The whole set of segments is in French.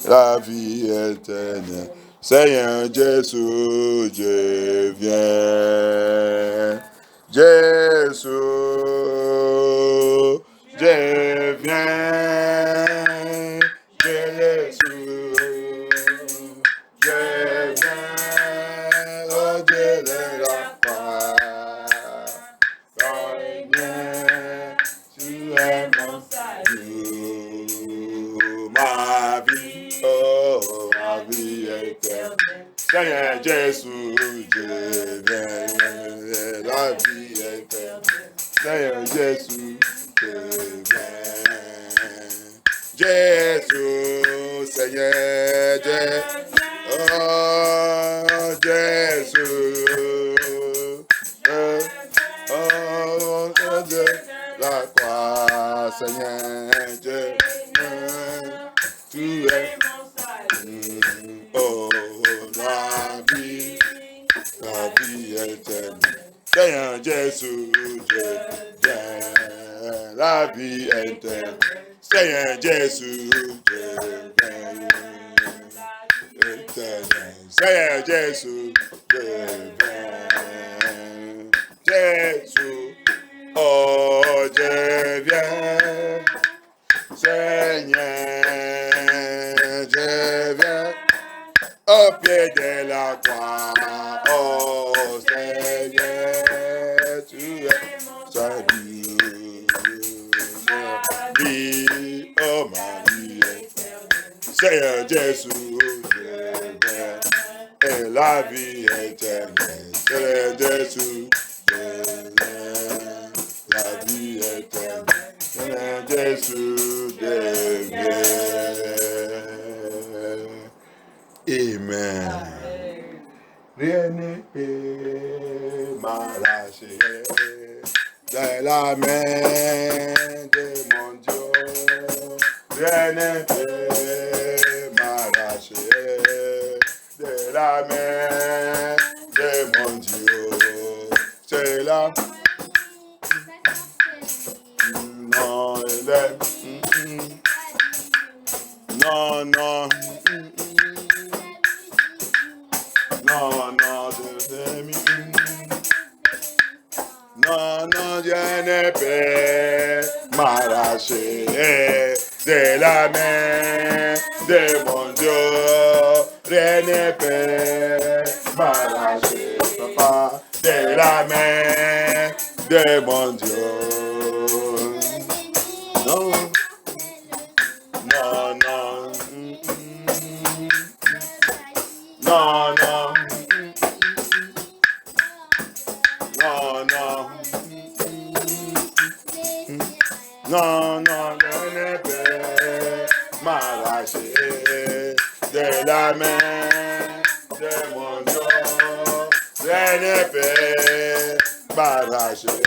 la vie éternelle. Seigneur Jésus, je viens. Jésus, je viens. Jésus, je viens. Oh Dieu de la foi. Seigneur, tu es mon salut. Ma vie, oh, ma vie éternelle. Seigneur Jésus, je viens, la vie éternelle. Seigneur Jésus, je viens. Jésus, Seigneur, oh, Jésus, oh, Dieu, la croix, Seigneur, Dieu, tu es mon salut. Oh, la vie éternelle. Seigneur Jésus, je viens, la vie éternelle. Seigneur Jésus, je viens, éternel. Seigneur Jésus, je viens, Jésus, oh, je viens, Seigneur, je viens. Au pied de la croix, oh Seigneur, tu es mon salut. Ma vie, oh ma vie, Seigneur Jésus, je viens, et la vie éternelle. Seigneur Jésus, je viens, la vie éternelle. Seigneur Jésus, je viens. Amen. Rien ne peut m'arracher de la main de mon Dieu. Rien ne peut m'arracher de la main de mon Dieu. C'est là. Non, non, non. Non, non, non, Dieu ne peut m'arracher de la main de mon Dieu. Rien ne peut m'arracher, papa, de la main de mon Dieu. Non, non, non, non, non. Non, non, je ne peux m'arracher de la main de mon Dieu. Je ne peux m'arracher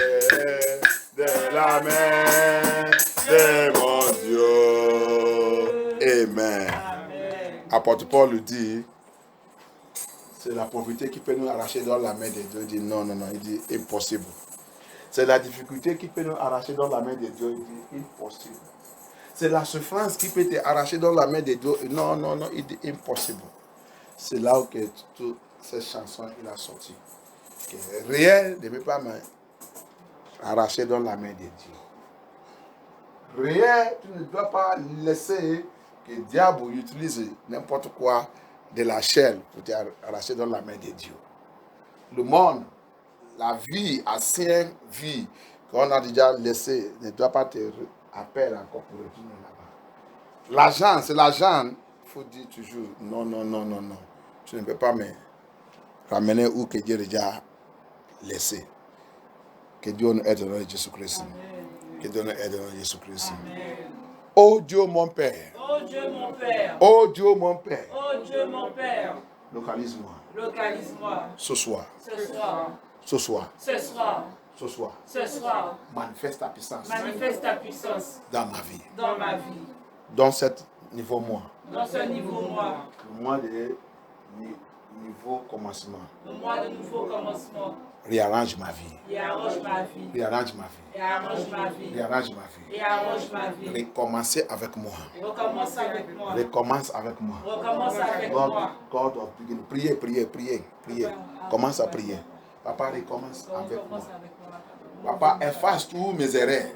de la main de mon Dieu. Amen. Apôtre Paul le dit, c'est la pauvreté qui peut nous arracher dans la main de Dieu. Il dit non, non, non, il dit impossible. C'est la difficulté qui peut nous arracher dans la main de Dieu. Il dit impossible. C'est la souffrance qui peut te arracher dans la main de Dieu. Non, non, non, il dit impossible. C'est là où que toutes ces chansons il a sorti. Que rien ne peut pas m'arracher dans la main de Dieu. Rien, tu ne dois pas laisser que le diable utilise n'importe quoi de la chair pour t'arracher dans la main de Dieu. Le monde, la vie, ancienne vie qu'on a déjà laissée, ne doit pas te appeler encore pour retourner là-bas. L'argent, c'est l'argent. Il faut dire toujours, non, non, non, non, non. Tu ne peux pas me ramener où que Dieu a déjà laissé. Que Dieu nous aide dans Jésus-Christ. Que Dieu nous aide dans Jésus-Christ. Oh Dieu mon Père. Oh Dieu mon Père. Oh Dieu mon Père. Oh Dieu mon Père. Localise-moi. Localise-moi. Ce soir. Ce soir. Ce soir. Ce soir. Ce soir. Ce soir. Manifeste ta puissance. Manifeste ta puissance. Dans ma vie. Dans ma vie. Dans ce niveau moi. Dans ce niveau moi. Le mois de niveau commencement. Le mois de nouveau commencement. Réarrange ma vie. Et arrange ma vie. Réarrange ma vie. Et arrange ma vie. Réarrange ma vie. Et arrange ma vie. Recommencez avec moi. Recommence avec moi. Recommence avec moi. Recommence avec God, moi. God of beginning. Priez, priez, priez, priez. Commence à prier. Papa, recommence avec moi. Papa, efface tous mes erreurs.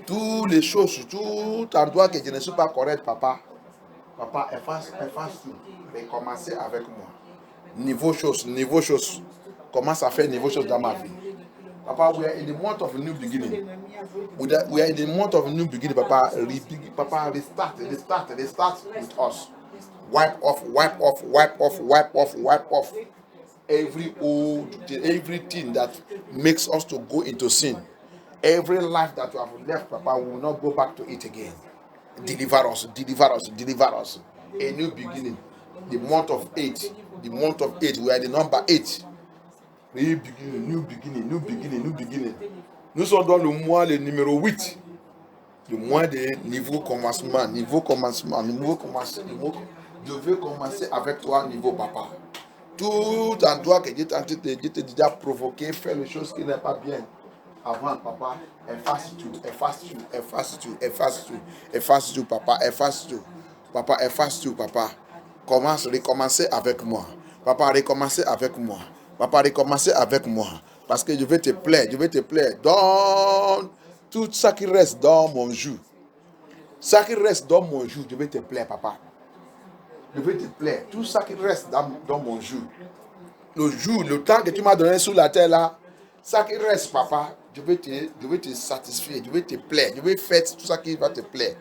Toutes les choses, tout endroit que je ne suis pas correct, papa. Papa, efface tout. Recommencez avec moi. Niveau chose. Commence à faire niveau chose dans ma vie. Papa, we are in the month of a new beginning. We are in the month of a new beginning, Papa. Papa, restart with us. Wipe off everything that makes us to go into sin. Every life that you have left, Papa, we will not go back to it again. Deliver us. A new beginning. The month of 8. We are in the number 8. New beginning. Nous sommes dans le mois le numéro 8. Le mois de niveau commencement. Je veux commencer avec toi, niveau papa. Tout endroit que Dieu t'a déjà provoqué, faire les choses qui n'est pas bien. Avant, papa, efface tout, papa, efface tout, papa. Recommencer avec moi. Papa, recommencer avec moi. Parce que je vais te plaire. Donne tout ça qui reste dans mon jour. Je vais te plaire, papa. Tout ça qui reste dans mon jour. Le temps que tu m'as donné sur la terre là, ça qui reste, papa, je vais te satisfaire, je vais te plaire, je vais faire tout ça qui va te plaire.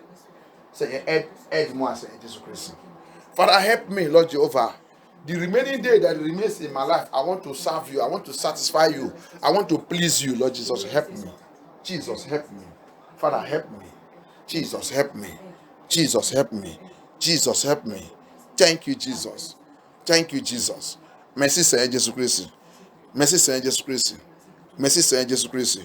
Seigneur, aide-moi, Seigneur Jésus-Christ. Father, help me, Lord Jehovah. The remaining day that remains in my life, I want to serve you. I want to satisfy you. I want to please you, Lord Jesus. Help me. Jesus, help me. Father, help me. Jesus, help me. Thank you, Jesus. Merci, Seigneur Jésus-Christ. Merci, Seigneur Jésus-Christ.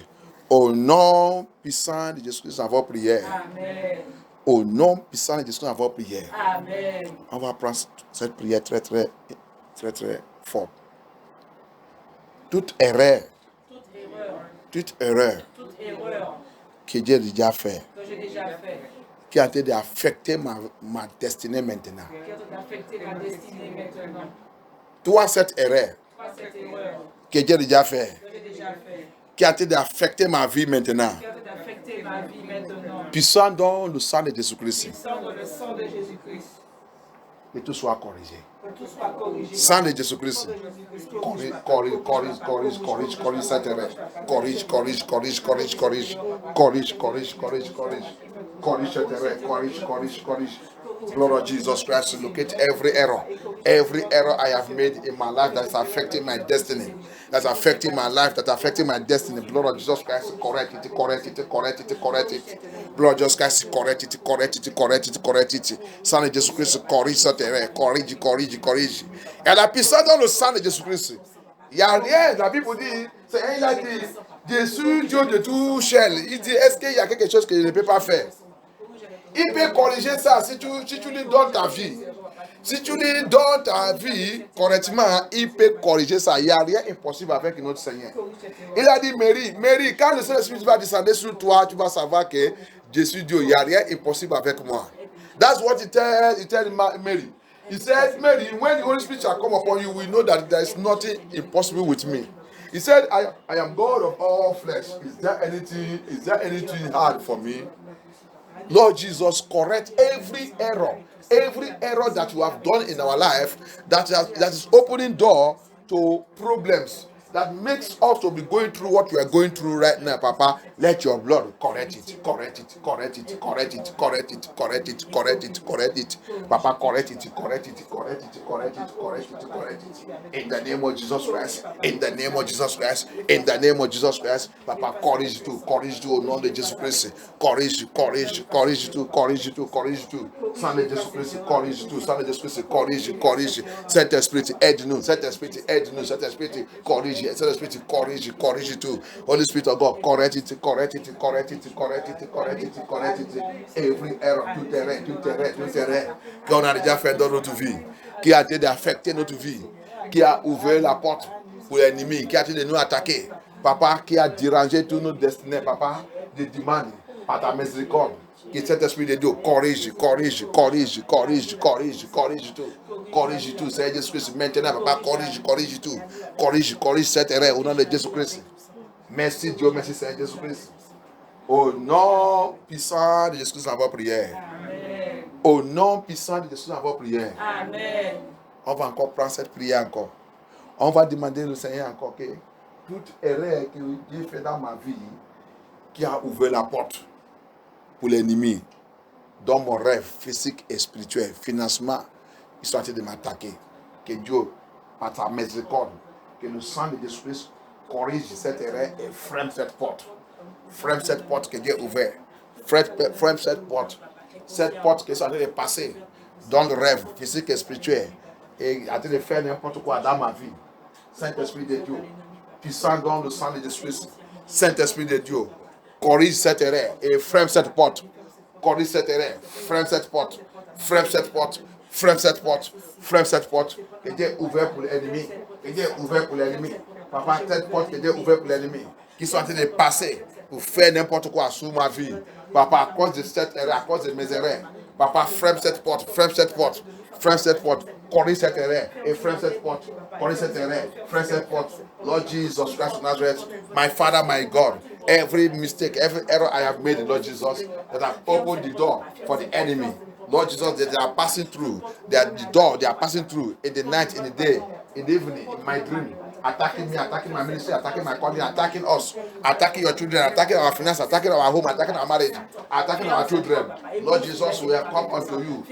Au nom puissant de Jésus-Christ, en votre prière. Amen. Au nom puissant de Jésus, en votre prière. Amen. On va prendre cette prière très forte. Toute erreur que Dieu a déjà fait, qui a été d'affecter ma destinée maintenant. Toi, cette erreur que Dieu a déjà fait, qui a été d'affecter ma vie maintenant. Puissant dans le sang de Jésus-Christ. Que tout soit corrigé. Sang de Jésus-Christ. Corrige cette erreur. Corrige cette erreur. Lord of Jesus Christ, locate every error I have made in my life that's affecting my destiny, that's affecting my life, that's affecting my destiny. Lord of Jesus Christ, correct it. Lord of Jesus Christ, correct it. Sang de Jésus-Christ, corrige cette erreur, corrige. Et la puissance dans le sang de Jésus-Christ. Il n'y a rien, la Bible dit, il a dit, Jésus, Dieu de tout ciel. Il dit, est-ce qu'il y a quelque chose qu'il ne peut pas faire? Il peut corriger ça si tu lui donnes ta vie. Si tu lui donnes ta vie correctement, il peut corriger ça. Il n'y a rien impossible avec notre Seigneur. Il a dit, Marie, quand le Saint-Esprit va descendre sur toi, tu vas savoir que je suis Dieu. Il n'y a rien impossible avec moi. That's what he tell Mary. He said, Mary, when the Holy Spirit shall come upon you, we know that there is nothing impossible with me. He said, I am God of all flesh. Is there anything hard for me? Lord Jesus, correct every error that you have done in our life that is opening door to problems, that makes us to be going through what we are going through right now, Papa. Let your blood correct it. Papa, correct it. Papa, correct it. In the name of Jesus Christ. Papa, corrige tout au nom de Jésus Christ. Corrige tout. Sang de Jésus Christ, corrige. Saint-Esprit, aide-nous. Corrige tout. Holy Spirit of God, correct it. Every error, tout erreur qu'on a déjà fait dans notre vie, qui a été affecté notre vie, qui a ouvert la porte pour l'ennemi qui a essayé de nous attaquer. Papa, qui a dérangé tous nos destinées, papa, je demande par ta miséricorde que cet esprit de Dieu corrige tout. Corrige tout, Seigneur Jésus-Christ. Maintenant, papa, corrige tout. Corrige cette erreur au nom de Jésus-Christ. Merci Dieu, merci Seigneur Jésus-Christ. Au nom puissant de Jésus-Christ, en votre prière. Amen. Au nom puissant de Jésus, en votre prière. Amen. On va encore prendre cette prière encore. On va demander au Seigneur encore que toute erreur que Dieu fait dans ma vie, qui a ouvert la porte pour l'ennemi, dans mon rêve physique et spirituel, financement, ils sont en train de m'attaquer. Que Dieu, par sa miséricorde, que le sang de Jésus-Christ corrige cette erreur et freine cette porte. Freine cette porte que Dieu a ouverte. Freine cette porte. Cette porte qui est en train de passer dans le rêve physique et spirituel et en train de faire n'importe quoi dans ma vie. Saint-Esprit de Dieu, puissant dans le sang de Jésus-Christ. Saint-Esprit de Dieu, corrige cette erreur et freine cette porte. Corrige cette erreur, freine cette porte. Freine cette porte. Freine cette porte. Freine cette porte. Que Dieu est ouvert pour l'ennemi. Que Dieu est ouvert pour l'ennemi. Papa, cette porte que Dieu est ouvert pour l'ennemi. Qui sont en train de passer pour faire n'importe quoi sur ma vie. Papa, à cause de cette erreur, à cause de mes erreurs. Papa, freine cette porte. Freine cette porte. Freine cette porte. Corrige cette erreur et freine cette porte. Corrige cette erreur. Freine cette porte. Lord Jesus Christ of Nazareth, my Father, my God, every mistake, every error I have made, Lord Jesus, that have opened the door for the enemy. Lord Jesus, that they are passing through. They are the door, they are passing through in the night, in the day, in the evening, in my dream. Attacking me, attacking my ministry, attacking my calling, attacking us, attacking your children, attacking our finance, attacking our home, attacking our marriage, attacking our children. Lord Jesus, we have come unto you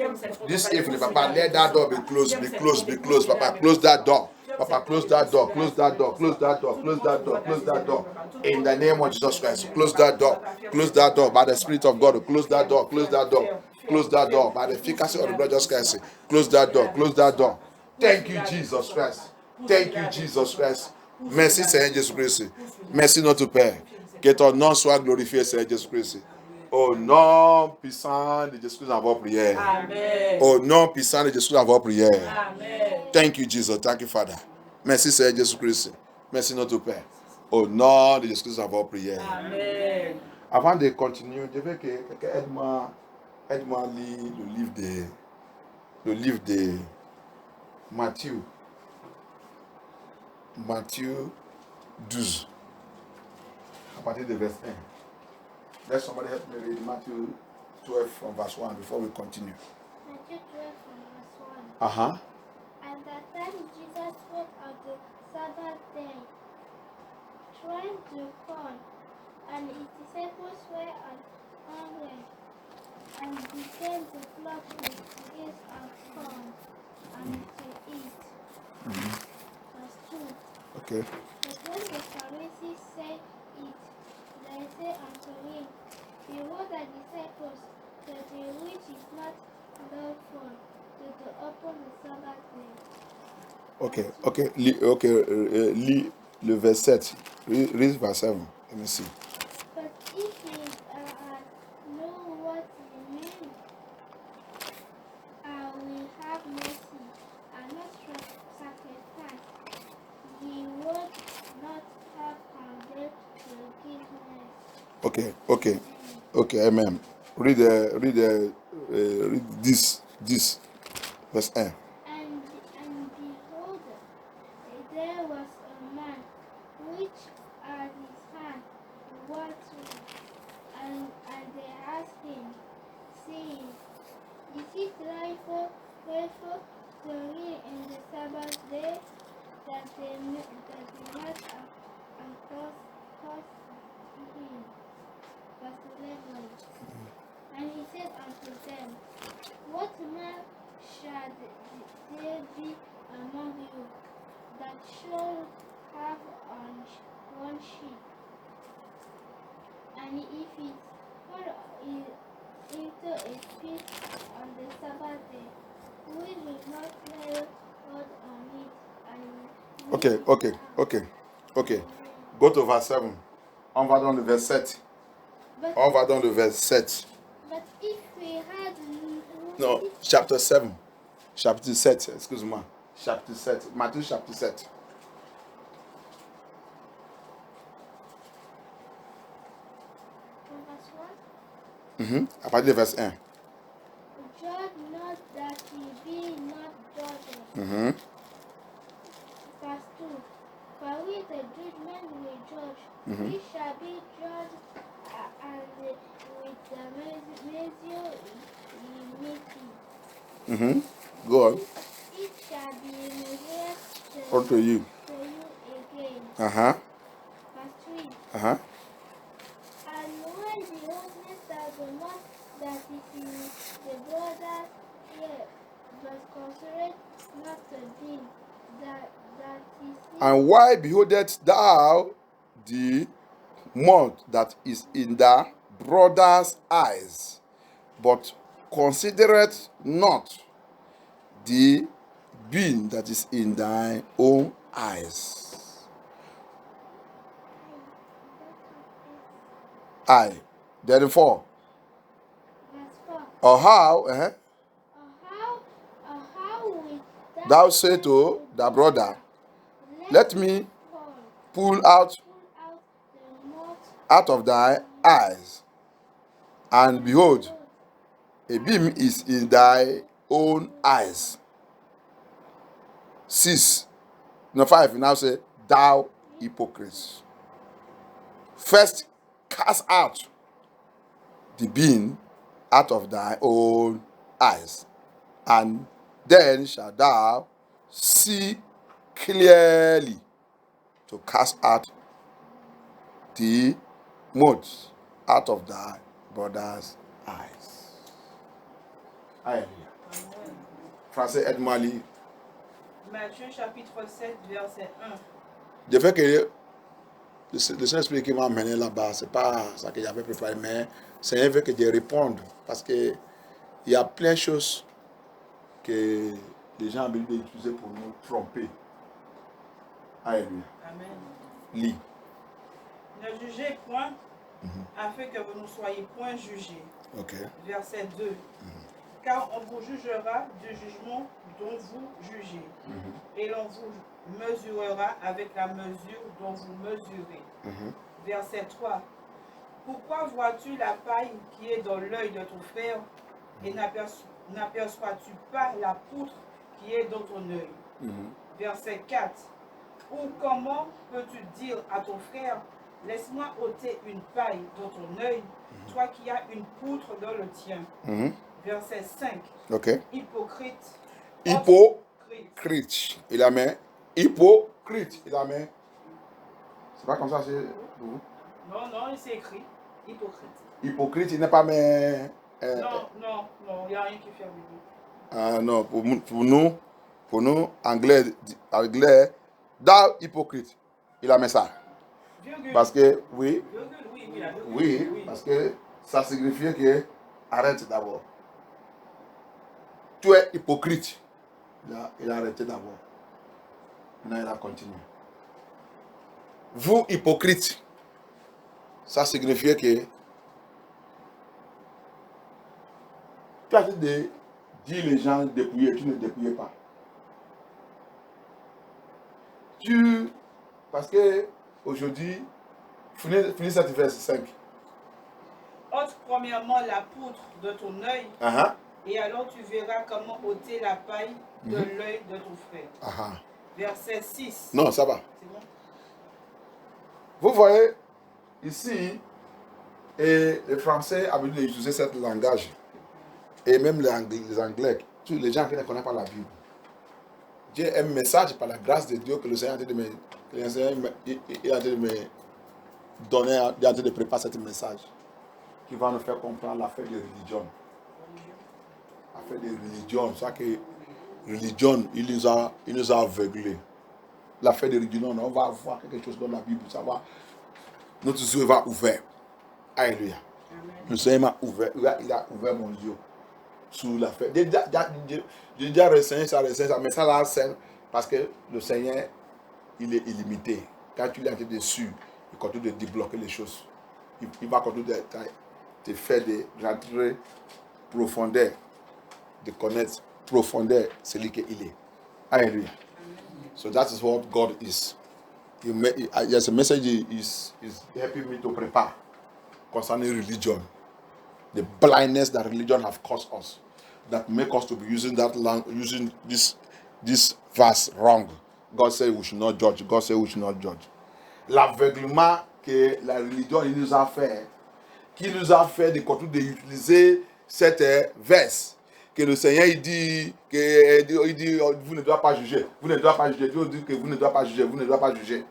this evening, Papa. Let that door be closed, be closed, be closed, Papa. Close that door. Papa, close that door, close that door, close that door, close that door, close that door. In the name of Jesus Christ, close that door by the Spirit of God, close that door, close that door, close that door by the efficacy of the blood of Jesus Christ. Close that door, close that door. Thank you, Jesus Christ. Thank you, Jesus Christ. Merci, Seigneur Jésus-Christ. Merci, notre Père. Que ton nom soit glorifié, Seigneur Jésus-Christ. Au nom puissant de Jésus-Christ, dans vos prières. Amen. Au nom puissant de Jésus-Christ, dans vos prières. Amen. Thank you, Jesus. Thank you, Father. Merci, Seigneur Jésus-Christ. Merci, notre Père. Au nom de Jésus-Christ, dans vos prières. Amen. Avant de continuer, je veux que quelqu'un aide-moi à lire le livre de Matthieu. Matthieu 12. À partir de verset 1. Let somebody help me read Matthew 12 from verse 1 before we continue. Matthew 12 from verse 1. Uh-huh. At that time Jesus went on the Sabbath day, trying to corn, and his disciples were hungry, and began to pluck the ears of corn and to eat. Verse 2. Okay. But when the Pharisees saw it, they said unto him, Behold thy disciples, that they which is not lawful to open the Sabbath day. Lis le verset 7. Read verse 7. Let me see. But if ye know what ye mean, I will have mercy, and not sacrifice, ye would not have convert to give mercy. Okay, amen. Read this verse 1. And behold, there was a man which had his hand watering, and they asked him, saying, Is it lawful to read in the Sabbath day, that they not accost him? Verse 11. And he said unto them, What man shall there be among you that shall have one sheep, and if it fall into a pit on the Sabbath day, will you not lay hold on it and Okay. Go to verse 7. On va dans le verset 7. But if we had No, chapter 7. Chapitre 7, excuse-moi. Chapitre 7. Matthieu chapitre 7. À partir du verset 1. Judge not that ye be not judges. Mhm. Verse 2. For with the judgment we judge, we shall be judged, and with the measure ye meet. Go on. It shall be measured Unto you. to you again. Uh-huh. Verse 3. Uh-huh. And when the hardness of the mouth that is in the brother's ear, but considerate not the beam that is in And why beholdest thou the mote that is in thy brother's eyes, but considereth not the beam that is in thy own eyes? I. Therefore, verse 4. or how Or how wilt thou say to thy brother, let me pull out pull out the mote out of thy eyes, and behold, a beam is in thy own eyes. 6. No, 5. Now say, thou hypocrite. First, cast out the beam out of thy own eyes, and then shalt thou see clearly to cast out the mote out of thy brother's eyes. Alléluia. Français, aide-moi à lire. Matthieu chapitre 7, verset 1. Je fais que le Saint-Esprit qui m'a amené là-bas, c'est pas ça que j'avais préparé, mais c'est un veut que je réponde, parce que il y a plein de choses que les gens ont envie d'utiliser pour nous tromper. Alléluia. Amen. Lis. Ne jugez point, afin que vous ne soyez point jugés. Ok. Verset 2. Car on vous jugera du jugement dont vous jugez, et l'on vous mesurera avec la mesure dont vous mesurez. Verset 3. Pourquoi vois-tu la paille qui est dans l'œil de ton frère, et n'aperçois-tu pas la poutre qui est dans ton œil? Verset 4. Ou comment peux-tu dire à ton frère, laisse-moi ôter une paille dans ton œil, toi qui as une poutre dans le tien? Verset 5. Ok. Hypocrite. Hypocrite. Il a mis hypocrite. Il a mis. C'est pas comme ça, c'est. Non, non, c'est écrit. Hypocrite. Hypocrite, il n'est pas mis. Non, il n'y a rien qui fait Bible. Ah non, pour nous, anglais, thou hypocrite. Il a mis ça. Virgule. Parce que, oui, Virgule, oui, la virgule. oui, parce que ça signifie que arrête d'abord. Tu es hypocrite. Il a arrêté d'abord. Maintenant, il a continué. Vous, hypocrite, ça signifie que tu as dit de dire les gens dépouiller, tu ne dépouilles pas. Parce que aujourd'hui, finis cette verset 5. Ôte premièrement la poutre de ton œil, et alors tu verras comment ôter la paille de l'œil de ton frère. Verset 6. Non, ça va. C'est bon? Vous voyez, ici, et les Français ont l'habitude d'utiliser ce langage. Et même les Anglais, tous les gens qui ne connaissent pas la Bible. J'ai un message par la grâce de Dieu que le Seigneur est en train de me donner, il est en train de préparer ce message qui va nous faire comprendre l'affaire de religion. L'affaire de religion, c'est que religion, il nous a aveuglés. L'affaire de religion, on va voir quelque chose dans la Bible, ça va, notre yeux va ouvert. Alléluia. Le Seigneur m'a ouvert, il a ouvert mon yeux sur l'affaire. J'ai déjà renseigné ça, mais ça là, c'est parce que le Seigneur, il est illimité. Quand tu l'as dessus, il continue de débloquer les choses. Il va continuer de te faire de rentrer profondeur, de connaître profondeur celui qu'il est. Alléluia. So that is what God is. Yes, a message is helping me to prepare concerning religion. The blindness that religion have caused us, that make us to be using using this verse wrong. God said we should not judge. God said we should not judge. L'aveuglement que la religion nous a fait, qui nous a fait de continuer d'utiliser cette verse, que le Seigneur il dit vous ne doivez pas juger, vous ne doivez pas juger. Dieu dit que vous ne doivez pas juger, vous ne doivez pas juger.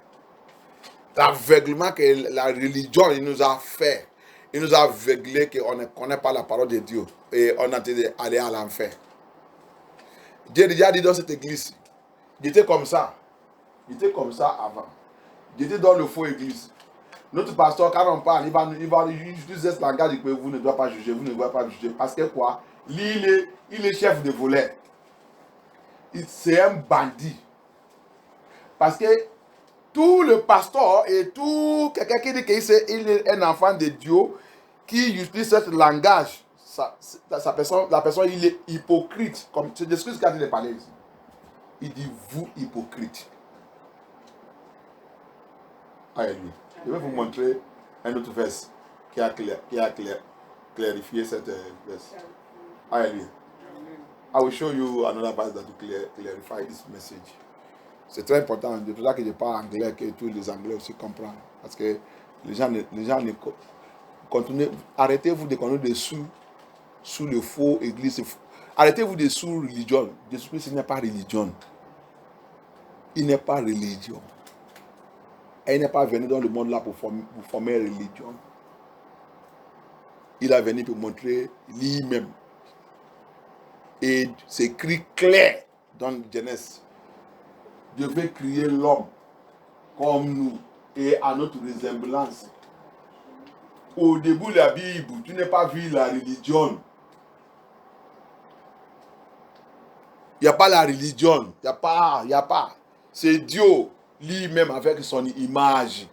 L'aveuglement que la religion il nous a fait, il nous a aveuglé qu'on ne connaît pas la parole de Dieu et on a été allé à l'enfer. Dieu déjà dit dans cette église, il était comme ça avant. Il était dans le faux église. Notre pasteur, quand on parle, il va utiliser ce langage que vous ne doivez pas juger, vous ne doivez pas juger. Parce que quoi? Lui, il est chef de voleur. C'est un bandit. Parce que tout le pasteur et tout quelqu'un qui dit qu'il est un enfant de Dieu, qui utilise ce langage, la personne, il est hypocrite. Comme c'est ce qu'il a dit de parler ici. Il dit, vous hypocrite. Alléluia. Je vais vous montrer un autre verset qui a clarifié cette verse. Alléluia. I will show you another verse that will clarify this message. C'est très important. C'est pour ça que je parle anglais, que tous les Anglais aussi comprennent. Parce que les gens ne continuez. Arrêtez-vous de continuer sous le faux église. Arrêtez-vous de sous religion. Jésus-Christ, il n'est pas religion. Il n'est pas religion. Et il n'est pas venu dans le monde là pour former une religion. Il est venu pour montrer lui-même. Et c'est écrit clair dans Genèse. Dieu veut créer l'homme comme nous et à notre ressemblance. Au début de la Bible, tu n'as pas vu la religion. Il n'y a pas la religion. Il n'y a pas. C'est Dieu lui-même avec son image.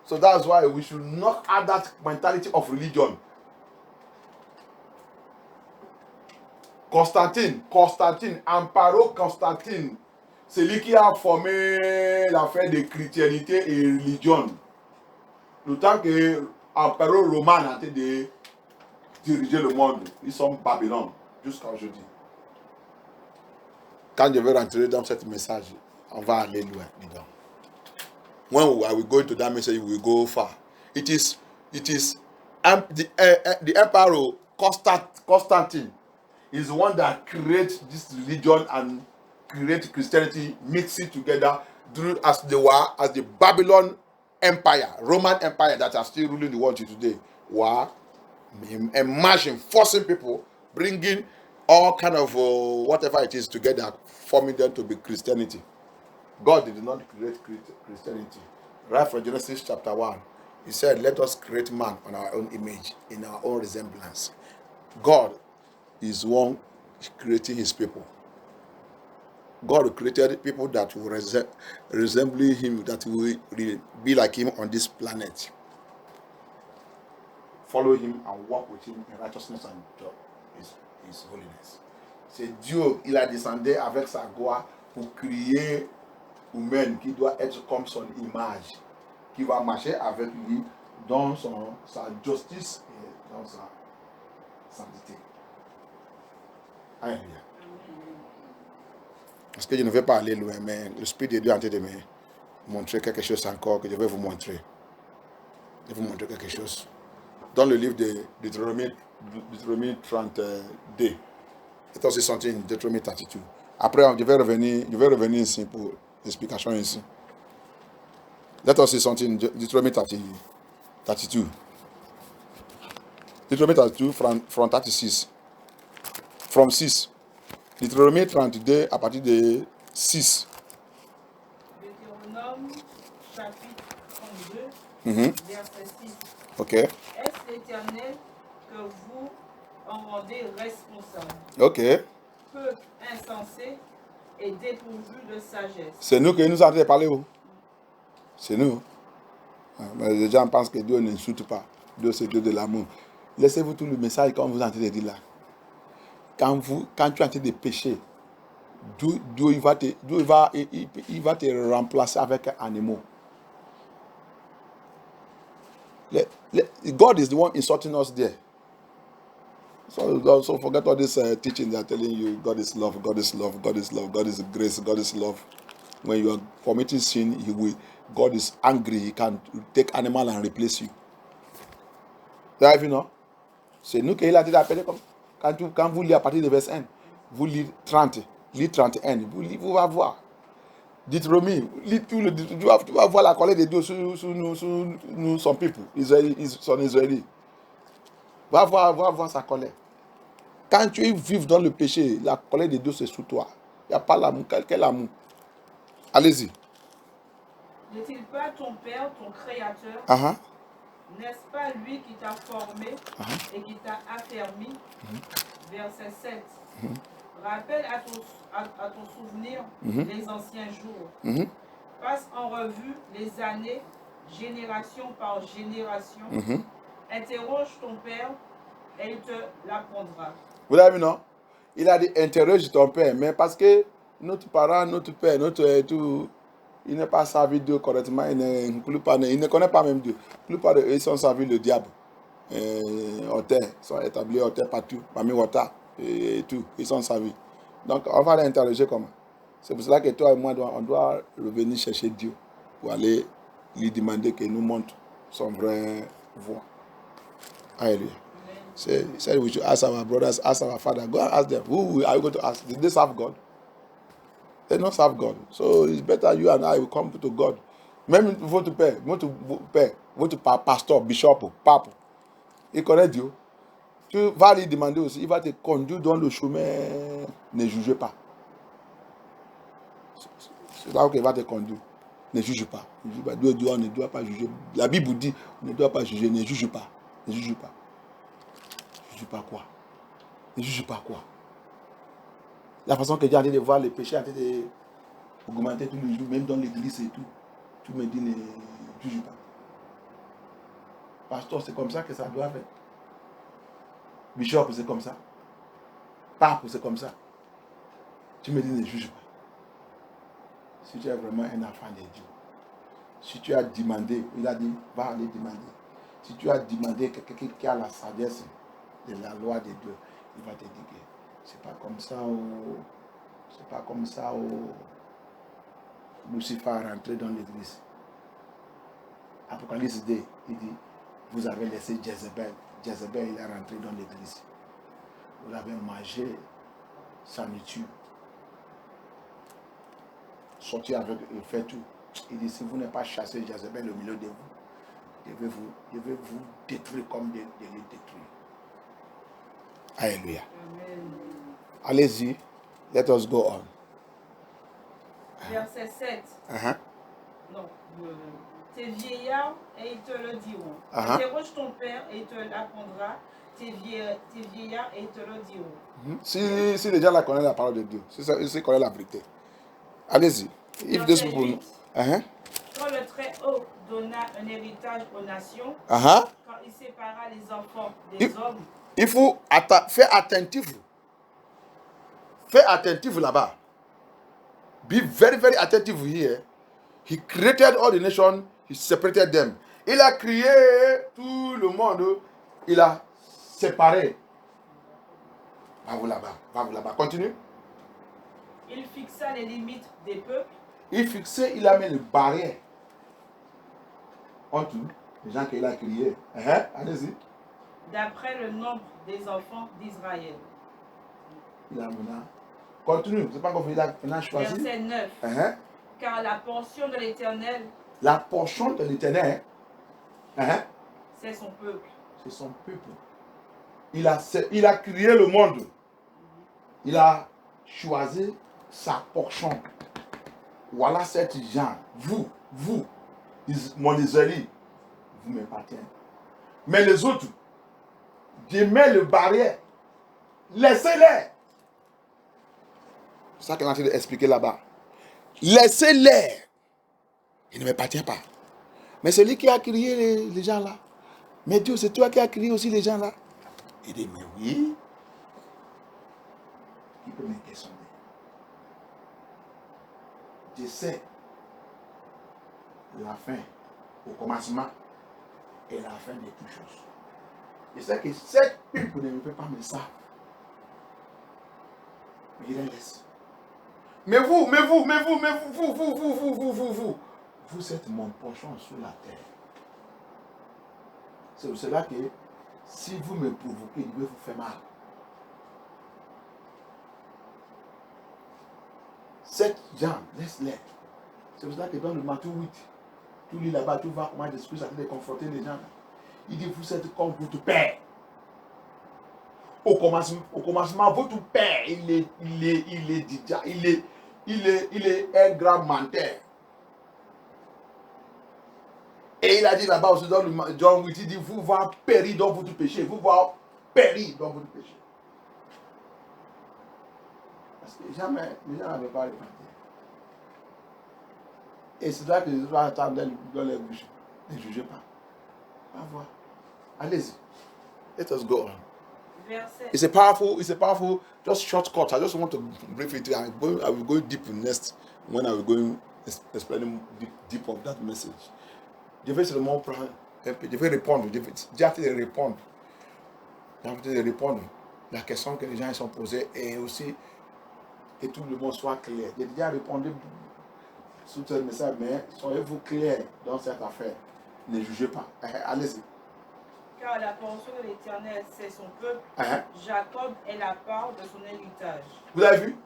So that's why we should not have that mentality of religion. Constantine, Amparo Constantine, c'est lui qui a formé l'affaire de chrétienté et religion. Le temps que Amparo Roman a été de diriger le monde, ils sont Babylone jusqu'à aujourd'hui. Quand je vais rentrer dans ce message, on va aller loin dedans. When we go into that message, we will go far. It is the Emperor Constantine is the one that creates this religion and create Christianity, mix it together as the Babylon Empire, Roman Empire that are still ruling the world today. Were imagine forcing people, bringing all kind of whatever it is together, forming them to be Christianity. God did not create Christianity. Right from Genesis chapter 1, he said, let us create man on our own image, in our own resemblance. God is one creating his people. God created people that will resemble him, that will be like him on this planet. Follow him and walk with him in righteousness and his holiness. C'est Dieu, il a descendu avec sa gloire pour créer humain qui doit être comme son image, qui va marcher avec lui dans sa justice et dans sa sainteté. Alléluia. Parce que je ne vais pas aller loin, mais l'Esprit de Dieu est en train de me montrer quelque chose encore que je vais vous montrer. Je vais vous montrer quelque chose. Dans le livre de Deutéronomie 32, c'est aussi sorti en Deutéronomie 32. Après, je vais revenir ici pour l'explication ici. Let us see something in Deuteronomy 32. Deuteronomy 32 from 36. From 6. Deutéronomie 32 à partir de 6. Deutéronome chapitre 32, verset 6. Ok. Est-ce l'Éternel que vous en rendez responsable? Ok. Peuple insensé et dépourvu de sagesse. C'est nous que nous sommes en train de parler. Oh. C'est nous. Mais les gens pensent que Dieu n'insulte pas. Dieu, c'est Dieu de l'amour. Laissez-vous tout le message comme vous êtes en train de dire là. Quand tu es en train de pécher, Dieu il va te remplacer avec un animal. God is the one insulting us there. So forget all this teaching they are telling you. God is love, God is love, God is love, God is grace, God is love. When you are committing sin, God is angry. He can take animal and replace you. Vous vu, non? C'est nous qui l'a dit d'appeler comme. Quand vous lisez à partir de verset 1, vous lisez 30, lisez 31, vous allez voir. Deutéronomie, lis tout tu vas voir la colère de Dieu sur nous, son peuple, son Israélite. Va voir sa colère. Quand tu vives dans le péché, la colère de Dieu c'est sous toi. Il n'y a pas l'amour. Quel amour? Allez-y. N'est-il pas ton Père, ton Créateur? N'est-ce pas lui qui t'a formé et qui t'a affermi? Verset 7. Rappelle à ton souvenir les anciens jours. Passe en revue les années, génération par génération. Interroge ton Père et il te l'apprendra. Vous l'avez vu, non? Il a dit interroge ton Père, mais parce que notre parent, notre Père, tout, il n'est pas servi Dieu correctement, il ne connaît pas même Dieu. La plupart d'eux, ils sont servis le diable. Ils sont établis partout, parmi Wata et tout, ils sont servis. Donc, on va l'interroger comment? C'est pour cela que toi et moi, on doit revenir chercher Dieu pour aller lui demander qu'il nous montre son vrai voie. Alléluia. He said we should ask our brothers, ask our father. Go and ask them. Who are you going to ask? Did they serve God? They don't serve God. So it's better you and I will come to God. Même votre père, votre pasteur, bishop, pape, il connaît Dieu. Tu vas lui demander aussi, il va te conduire dans le chemin. Ne jugez pas. C'est là où il va te conduire. Ne juge pas. Dieu dit, on ne doit pas juger. La Bible dit, on ne doit pas juger. Ne juge pas. Ne juge pas. Ne juge pas quoi? Ne juge pas quoi? La façon que Dieu a dit de voir les péchés, a dit d'augmenter tous les jours, même dans l'église et tout. Tu me dis, ne juge pas. Pasteur, c'est comme ça que ça doit faire. Bishop, c'est comme ça. Pape, c'est comme ça. Tu me dis, ne juge pas. Si tu es vraiment un enfant de Dieu, si tu as demandé, il a dit, va aller demander. Si tu as demandé quelqu'un qui a la sagesse de la loi de Dieu, il va te dire que c'est pas comme ça où Lucifer est rentré dans l'église. Apocalypse 2, il dit, vous avez laissé Jézabel. Jézabel, il est rentré dans l'église. Vous l'avez mangé sa nourriture. Sorti avec le fait tout. Il dit, si vous n'avez pas chassé Jézabel au milieu de vous, je vais vous détruire comme de les détruire. Alléluia. Allez-y. Let us go on. Verset 7. Non. Tes vieillards et ils te le diront. Interroge ton père et il te l'apprendra. Tes vieillards et ils te le diront. Si les gens la connaissent la parole de Dieu, si connaissent la vérité. Allez-y. Verset 8. Quand le Très-Haut donna un héritage aux nations, quand il sépara les enfants des hommes, il faut faire attentif. Fais attentif là-bas. Be very, very attentive here. He created all the nations, he separated them. Il a créé tout le monde, il a séparé. Va vous là-bas. Continue. Il fixa les limites des peuples. Il a mis les barrières entre les gens qu'il a créés. Allez-y. D'après le nombre des enfants d'Israël. Il a maintenant. Continue, c'est pas qu'on il a maintenant choisi. Verset 9. Car la portion de l'Éternel. La portion de l'Éternel. C'est son peuple. C'est son peuple. Il a créé le monde. Il a choisi sa portion. Voilà cette gens. Vous, mon Israélite, vous m'appartenez. Mais les autres, je mets le barrière. Laissez-les. C'est ça qu'on a envie d'expliquer là-bas. Laissez-les. Il ne m'appartient pas. Mais celui qui a créé les gens là. Mais Dieu, c'est toi qui as créé aussi les gens là. Il dit, mais oui. Qui peut me questionner? Je sais la fin au commencement et la fin de toutes choses. Je sais que cette pipe ne me fait pas me savent. Mais il les laisse. Mais vous êtes mon pochon sur la terre. C'est pour cela que si vous me provoquez, je vais vous faire mal. Cette gens, laisse-les. C'est pour cela que dans le Matthieu 8, tu lis là-bas, tu vois comment Jésus a été confronter les gens. Il dit, vous êtes comme votre père. Au commencement, votre père, il est un grand menteur. Et il a dit là-bas aussi dans le John 8, il dit, vous va périr dans votre péché. Vous va périr dans votre péché. Parce que jamais, les gens n'avaient pas répandu. Et c'est là que Jésus va attendre dans les bouches. Ne jugez pas. Va voir. Allez-y. Let us go on. Verset. It's a powerful, just shortcut. I just want to brief it. I will go deep in next when I will go explaining deep of that message. Je vais seulement prendre, je vais répondre. J'ai hâte de répondre. J'ai hâte de répondre la question que les gens sont posées et aussi que tout le monde soit clair. J'ai déjà répondu sous ce message, mais soyez-vous clairs dans cette affaire. Ne jugez pas. Allez-y. Car la portion de l'Éternel, c'est son peuple. Jacob est la part de son héritage. Vous avez vu?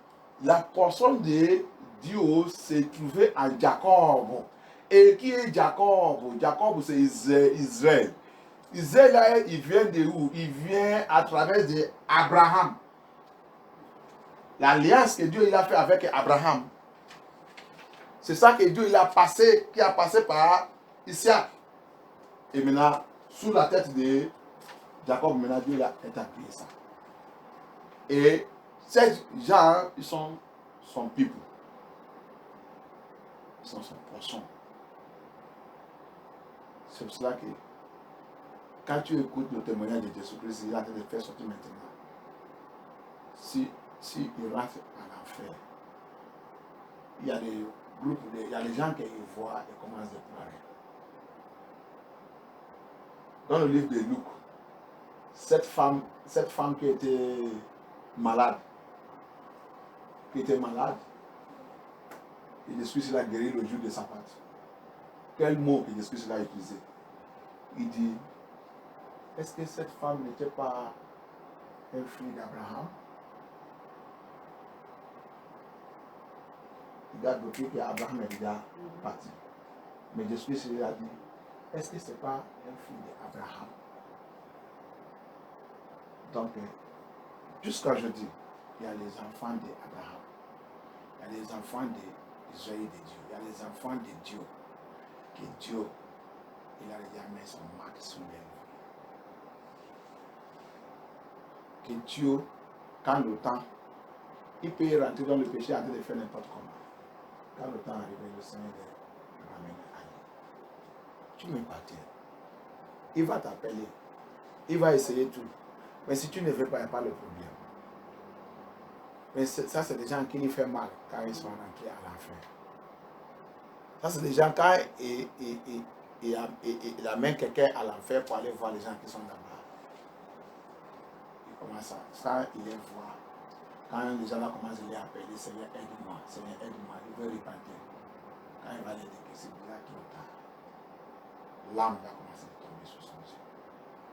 La portion de Dieu s'est trouvée en Jacob. Et qui est Jacob? Jacob, c'est Israël. Israël, là, il vient de où? Il vient à travers d'Abraham. L'alliance que Dieu il a fait avec Abraham. C'est ça que Dieu il a passé, qui a passé par Isaac. Et maintenant, sous la tête de Jacob, maintenant Dieu il a établi ça. Et ces gens, ils sont son people. Ils sont son portion. C'est pour cela que quand tu écoutes le témoignage de Jésus-Christ, il a de faire sortir maintenant. Si il rentre en enfer, il y a des groupes, il y a des gens qui voient et commencent à pleurer. Dans le livre de Luc, cette femme qui était malade, et Jésus l'a guéri le jour de sa patte. Quel mot que Jésus l'a utilisé? Il dit, est-ce que cette femme n'était pas un fils d'Abraham? Il a bloqué qu'Abraham est déjà parti. Mais Jésus lui a dit, est-ce que ce n'est pas un fils d'Abraham? Donc, jusqu'à jeudi, il y a les enfants d'Abraham. Il y a les enfants d'Israël de Dieu. Il y a les enfants de Dieu. Que Dieu, il a déjà mis son marque sur les vies. Que Dieu, quand le temps, il peut rentrer dans le péché en train de faire n'importe comment. Quand le temps arrive, le Seigneur le ramène à lui. Tu m'appartiens. Il va t'appeler. Il va essayer tout. Mais si tu ne veux pas, il n'y a pas le problème. Mais ça, c'est des gens qui lui font mal quand ils sont rentrés à l'enfer. Ça, c'est des gens quand il amène quelqu'un à l'enfer pour aller voir les gens qui sont là-bas. Il commence à, quand il les voit, quand les gens là commencent à les appeler, Seigneur, aide-moi, Seigneur, aide-moi, il veut repentir. Quand il va les dire que c'est là qu'il est tard, l'âme va commencer à tomber sur son yeux.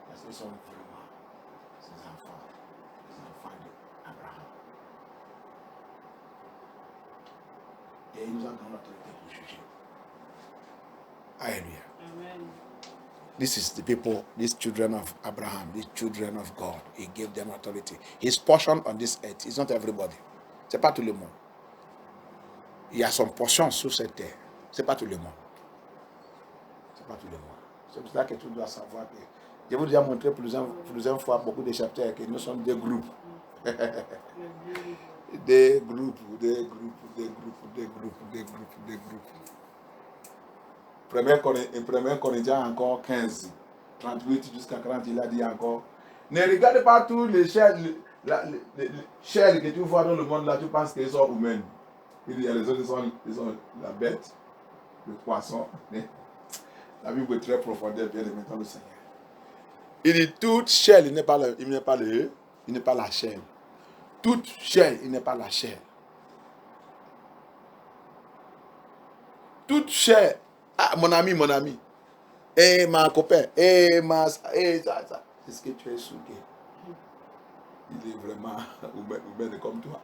Parce qu'ils sont vraiment ses enfants, les enfants d'Abraham. Et il nous a donné l'autorité pour juger. Hallelujah. Amen. This is the people, these children of Abraham, these children of God. He gave them authority. His portion on this earth is not everybody. C'est pas tout le monde. Il y a son portion sur cette terre. C'est pas tout le monde. C'est pas tout le monde. C'est pour ça que tu dois savoir que je vous ai déjà montré plusieurs fois beaucoup de chapitres que nous sommes des groupes. Des groupes. 1 Corinthiens encore 15, 38 jusqu'à 40, il a dit encore, ne regarde pas tous les chaînes que tu vois dans le monde là, tu penses qu'ils sont humains. Il y a les autres, ils sont la bête, le poisson. La Bible est très profonde, bien aimé dans le Seigneur. Il dit toute chair, il n'est pas la chair. Toute chair, il n'est pas la chair. Toute chair. Ah, mon ami. Eh, ma copain. Ça. C'est ce que tu es souillé. Il est vraiment ouvert comme toi.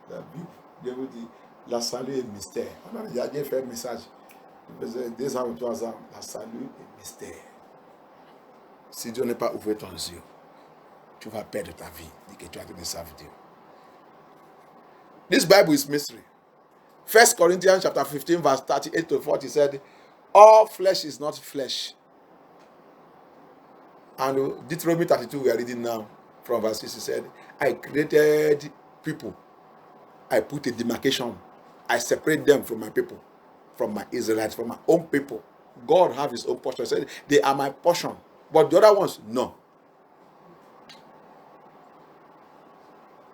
La Bible, Dieu vous dit, la salut est mystère. On a déjà fait un message. Il faisait 2 ans ou 3 ans. La salut est mystère. Si Dieu n'est pas ouvert ton yeux, tu vas perdre ta vie. Dis que tu as donné servir Dieu. This Bible is mystery. 1 Corinthians chapter 15 verse 38 to 40 said, all flesh is not flesh. And Deuteronomy 32 we are reading now from verse 6, he said, I created people. I put a demarcation. I separate them from my people, from my Israelites, from my own people. God have his own portion. He said, they are my portion. But the other ones, no.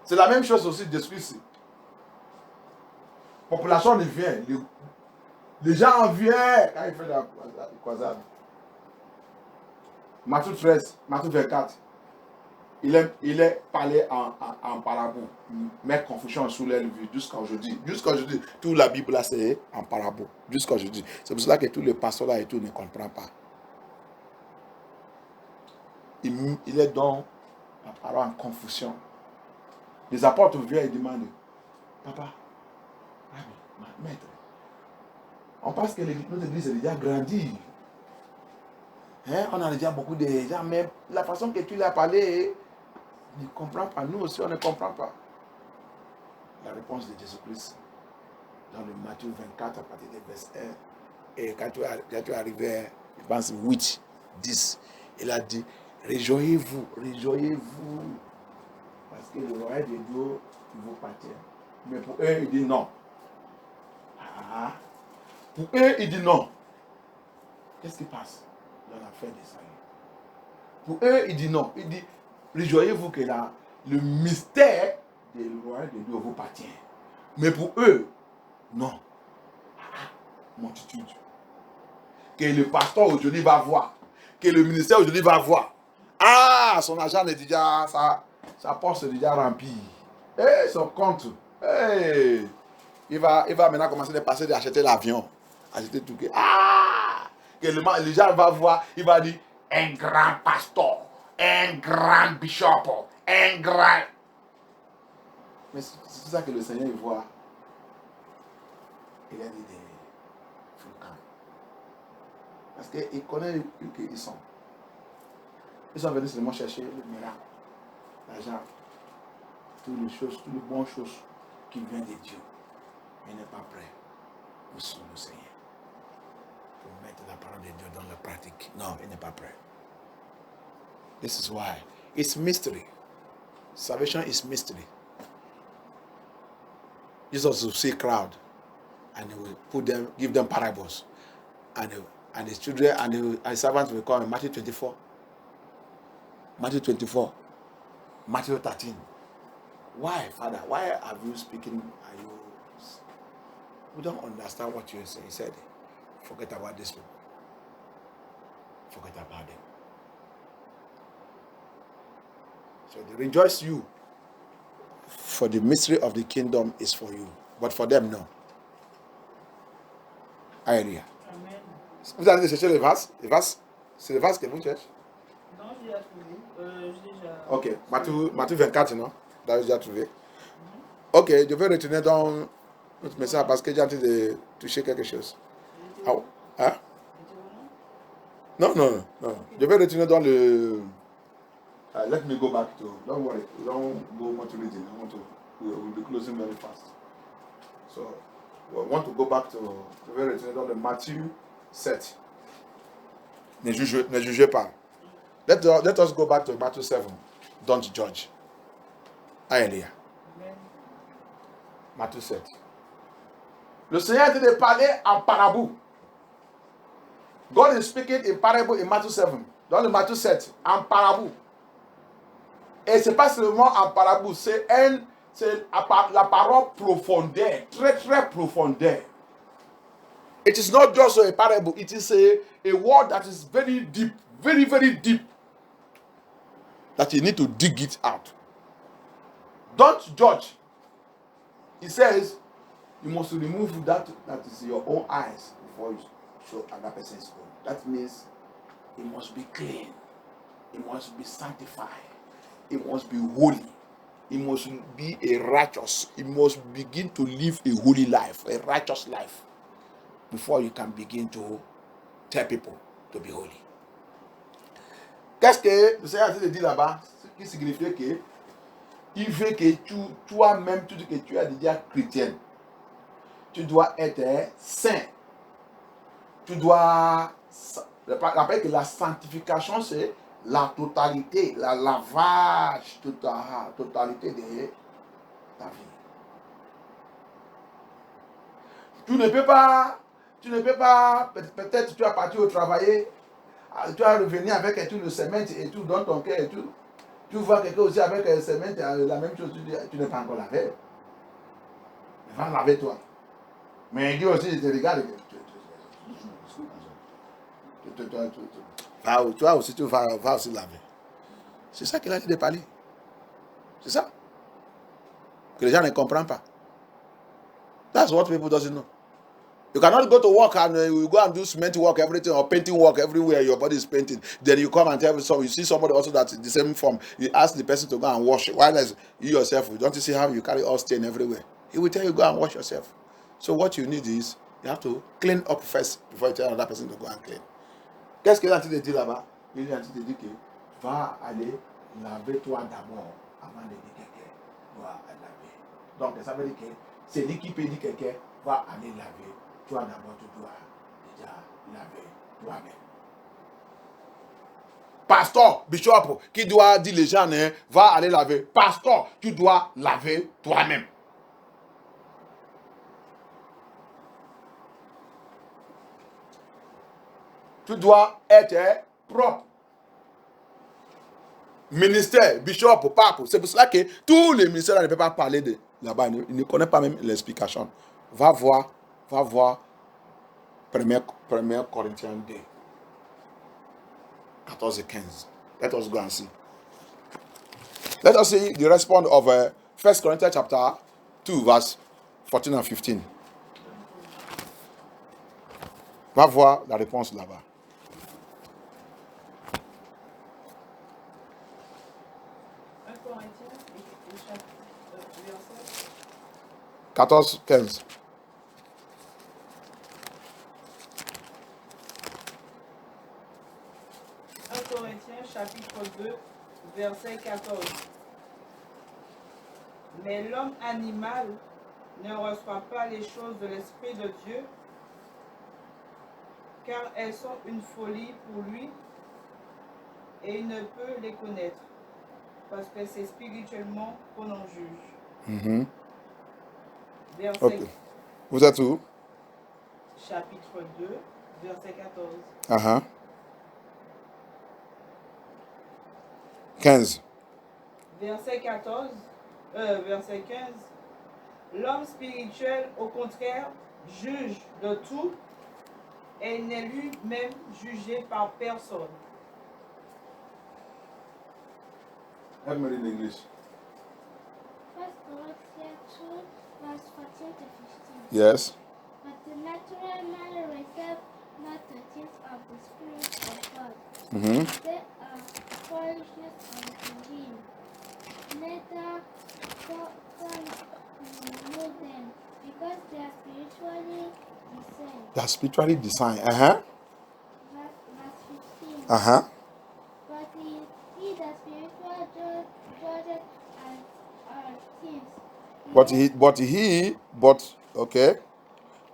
C'est la même chose aussi de celui-ci. Population vient. Les gens en viennent quand il fait la croisade. Matthieu 13, Matthieu 24. Il est parlé en parabole. Mais confusion sous les vues jusqu'à aujourd'hui. Jusqu'à aujourd'hui, toute la Bible là c'est en parabole. Jusqu'à aujourd'hui. C'est pour cela que tous les pasteurs là et tout ne comprennent pas. Il est dans la parole en confusion. Les apôtres viennent et demandent, papa, maître, on pense que notre église est déjà grandie. Hein? On a déjà beaucoup de gens, mais la façon que tu l'as parlé, ne comprend pas. Nous aussi, on ne comprend pas. La réponse de Jésus-Christ, dans le Matthieu 24, à partir du verset 1, et quand tu es arrivé, je pense 8, 10, il a dit, réjouissez-vous. Parce que le royaume de Dieu vous appartient. Mais pour eux, il dit non. Pour eux, il dit non. Qu'est-ce qui passe dans l'affaire de salut? Pour eux, il dit non. Il dit, réjouissez-vous que le mystère du royaume de Dieu vous appartient. Mais pour eux, non. Multitude. Que le pasteur aujourd'hui va voir. Que le ministère aujourd'hui va voir. Ah, son argent est déjà, sa poche est déjà remplie. Eh, son compte. Hey. Il va maintenant commencer à passer d'acheter l'avion. Acheter tout. Ah! Que les gens vont voir, il va dire, un grand pasteur, un grand bishop, un grand... Mais c'est ça que le Seigneur voit. Il a dit des fréquents. Parce qu'il connaît qui ils sont. Ils sont venus seulement chercher le miracle, l'argent, toutes les bonnes choses qui viennent de Dieu. Il n'est pas prêt pour suivre le Seigneur, pour mettre la parole de Dieu dans la pratique. Non, il n'est pas prêt. This is why. It's mystery. Salvation is mystery. Jesus will see a crowd and he will give them parables. And his children and his servants will come in Matthew 24. Matthew 24. Matthew 13. Why, Father? Why are you speaking? We don't understand what you're saying. He said, forget about this people. Forget about them. So they rejoice you. For the mystery of the kingdom is for you. But for them, no. Alléluia. Amen. Vous allez chercher les vases? C'est les vases que vous cherchez? Non, j'ai déjà trouvé. J'ai déjà... Ok. Matthieu 24, non? Vous avez déjà trouvé? Ok, je vais retourner dans notre message parce que j'ai envie de toucher quelque chose. Ah, hein? Non. Je vais retourner dans le... let me go back to... Don't worry. Don't go much reading. We'll be closing very fast. So, we want to go back to... Je vais retourner dans le Matthieu 7. Ne jugez pas. Let us go back to Matthew 7. Don't judge. Alléluia. Matthieu 7. Le Seigneur a dit de parler en parabole. God is speaking in parable in Matthew 7. Dans le Matthieu 7, en parabole. Et ce n'est pas seulement en parabole, c'est la parole profondeur, très très profondeur. It is not just a parable. It is a word that is very deep, very, very deep. That you need to dig it out. Don't judge. He says, you must remove that is your own eyes before you show another person's own. That means it must be clean. It must be sanctified. It must be holy. It must be a righteous. It must begin to live a holy life, a righteous life, before you can begin to tell people to be holy. Qu'est-ce que le Seigneur a dit là-bas? Ce qui signifie que il veut que toi-même, tout ce que tu as déjà chrétien, tu dois être saint. Tu dois... Rappelle que la sanctification, c'est la totalité, la lavage, totalité de ta vie. Tu ne peux pas, peut-être tu vas partir au travail, tu vas revenir avec tout le ciment et tout dans ton cœur et tout. Tu vois quelqu'un aussi avec le ciment, la même chose, tu n'es pas encore lavé. Va laver toi. Mais Dieu aussi, il te regarde. Toi aussi, tu vas aussi laver. C'est ça qu'il a dit de parler. C'est ça. Que les gens ne comprennent pas. That's what people doesn't know. You cannot go to work and you go and do cement work, everything, or painting work everywhere. Your body is painting. Then you come and tell someone, you see somebody also that's in the same form. You ask the person to go and wash it. Why does you yourself? Don't you see how you carry all stain everywhere? He will tell you go and wash yourself. So what you need is you have to clean up first before you tell another person to go and clean. Qu'est-ce que l'anti te dit là-bas? Il te dit que va aller laver toi d'abord avant de dire quelqu'un doit laver. Donc ça veut dire que c'est lui qui peut dire quelqu'un va aller laver. Toi d'abord tu dois déjà laver toi-même. Pasteur, bishop, qui doit dire les gens va aller laver. Pasteur, tu dois laver toi-même. Tu dois être propre. Ministère, bishop, pape. C'est pour cela que tous les ministères ne peuvent pas parler de là-bas. Ils ne connaissent pas même l'explication. Va voir 1 Corinthiens 2, 14 et 15. Let us go and see. Let us see the response of 1 Corinthians chapter 2, verse 14 and 15. Va voir la réponse là-bas. 14, 15. Corinthiens chapitre 2, verset 14. Mais l'homme animal ne reçoit pas les choses de l'Esprit de Dieu, car elles sont une folie pour lui, et il ne peut les connaître, parce que c'est spirituellement qu'on en juge. Verset Okay. Vous êtes où? Chapitre 2, verset 14. 15. Verset 14, verset 15. L'homme spirituel, au contraire, juge de tout et n'est lui-même jugé par personne. Let me read in English. 1 Corinthians 2, verse 14 to 15. Yes. But the natural man receives not the things of the Spirit of God. They are foolishness unto him. Neither can know them, because they are spiritually discerned. They are spiritually designed. Verse 15. But he that spiritual judges are things.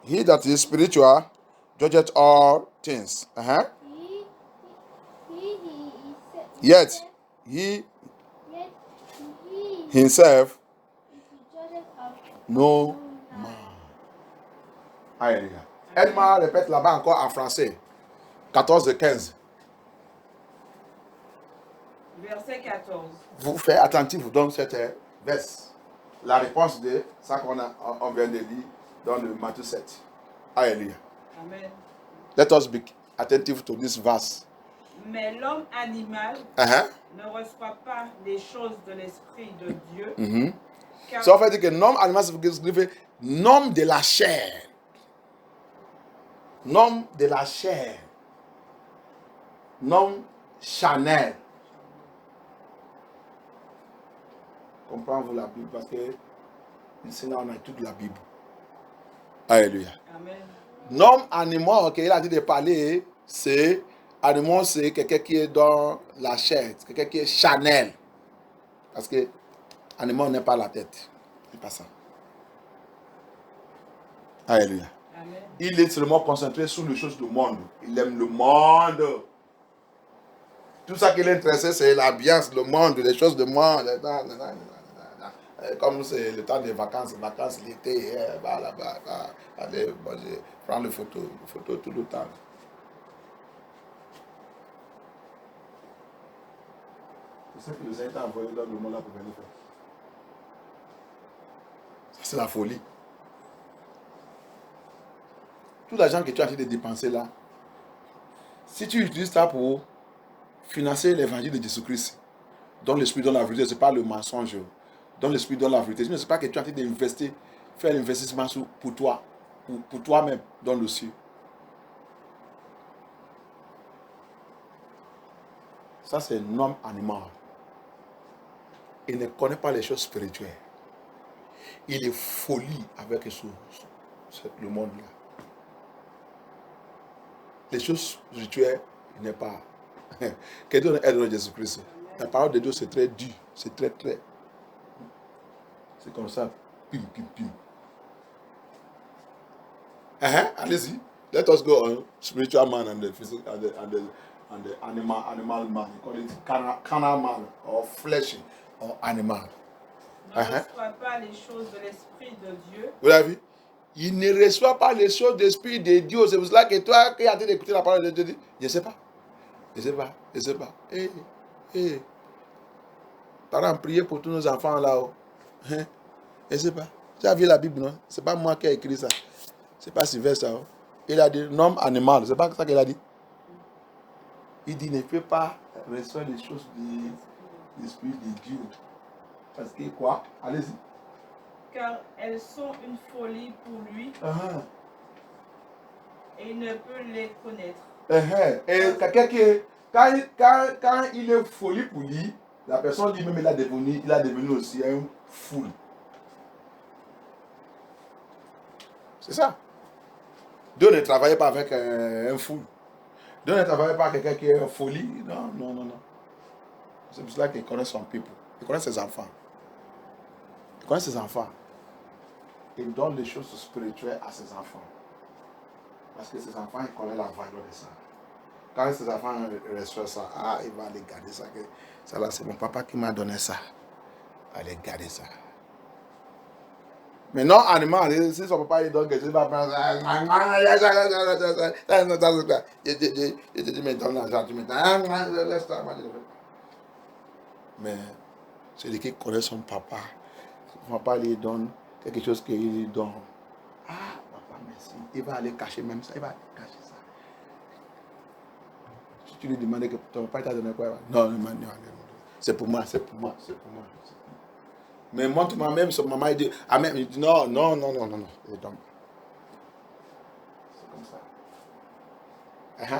He that is spiritual judgeth all things. Yet he himself no man. Alléluia. Edmar répète là-bas encore en français. 14 et 15. Verset 14. Vous faites attentif donc cette verse. La réponse de ça qu'on vient de lire dans le Matthieu 7. Alléluia. Amen. Let us be attentive to this verse. Mais l'homme animal Uh-huh. ne reçoit pas les choses de l'Esprit de Dieu, Mhm. car Ça veut dire que l'homme animal, c'est l'homme de la chair. L'homme de la chair. L'homme charnel. Comprenez-vous la Bible parce que ici là on a toute la Bible. Alléluia. Amen. L'homme animal qu'il a dit de parler, c'est animal, c'est quelqu'un qui est dans la chair, c'est quelqu'un qui est charnel. Parce que animal n'est pas la tête. C'est pas ça. Alléluia. Amen. Il est seulement concentré sur les choses du monde. Il aime le monde. Tout ça qui l'intéresse, c'est l'ambiance, le monde, les choses du monde. Comme c'est le temps des vacances l'été, va là-bas, allez, manger, prendre les photos tout le temps. C'est ce que le Seigneur t'a envoyé dans le monde là pour venir faire. Ça, c'est la folie. Tout l'argent que tu as envie de dépenser là, si tu utilises ça pour financer l'évangile de Jésus-Christ, dans l'esprit, dans la vérité, ce n'est pas le mensonge, dans l'esprit, dans la vérité. Ce n'est pas que tu as envie d'investir, faire l'investissement pour toi, pour toi-même, dans le ciel. Ça, c'est un homme animal. Il ne connaît pas les choses spirituelles. Il est folie avec le monde-là. Les choses spirituelles, il n'est pas. Que Dieu nous aide dans Jésus-Christ. La parole de Dieu, c'est très dur. C'est très. C'est comme ça. Pim. Allez-y. Let us go on spiritual man and the physical and the animal man. You call it carnal man or fleshy or animal. Ne reçoit pas les choses de l'Esprit de Dieu. Vous l'avez vu? Il ne reçoit pas les choses de l'Esprit de Dieu. C'est pour cela que toi, qui as été d'écouter la parole de Dieu, je ne sais pas. Je ne sais pas. Parents, priez pour tous nos enfants là-haut. Je ne sais pas. Tu as vu la Bible, non? Ce n'est pas moi qui ai écrit ça. Ce n'est pas Sylvestre. Ça. Il a dit homme animal. Ce n'est pas ça qu'il a dit. Il dit ne peut pas recevoir les choses de l'Esprit de Dieu. Parce que quoi? Allez-y. Car elles sont une folie pour lui et il ne peut les connaître. Et quelqu'un qui, quand il est folie pour lui, la personne lui-même il a devenu aussi un fou. C'est ça. Dieu ne travaille pas avec un fou. Dieu ne travaille pas avec quelqu'un qui est en folie. Non. C'est pour cela qu'il connaît son peuple. Il connaît ses enfants. Il donne les choses spirituelles à ses enfants. Parce que ses enfants, ils connaissent la valeur de ça. Quand ses enfants reçoivent ça, il va aller garder ça. Ça là, c'est mon papa qui m'a donné ça. Allez garder ça. Mais non, animal, si son papa il donne quelque chose, il va prendre ça. Je te dis, mais donne l'argent, tu me dis, laisse ça. Mais celui qui connaît son papa lui donne quelque chose qu'il lui donne. Papa, merci. Il va aller cacher même ça. Il va cacher ça. Si tu lui demandes que ton papa t'a donné quoi, non, c'est pour moi. Mais montre-moi même, son maman, il dit, il dit non. Il donne. C'est comme ça.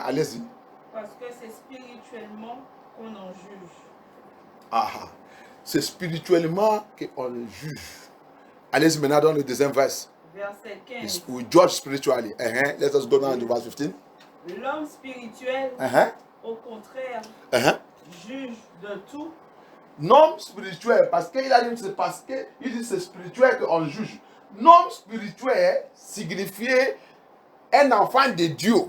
Allez-y. Parce que c'est spirituellement qu'on en juge. C'est spirituellement qu'on juge. Allez-y maintenant dans le deuxième verset. Verset 15. We judge spiritually. Let us go down to verse 15. L'homme spirituel, au contraire, juge de tout. L'homme spirituel, parce qu'il a dit, c'est parce qu'il dit c'est spirituel qu'on juge. L'homme spirituel signifiait un enfant de Dieu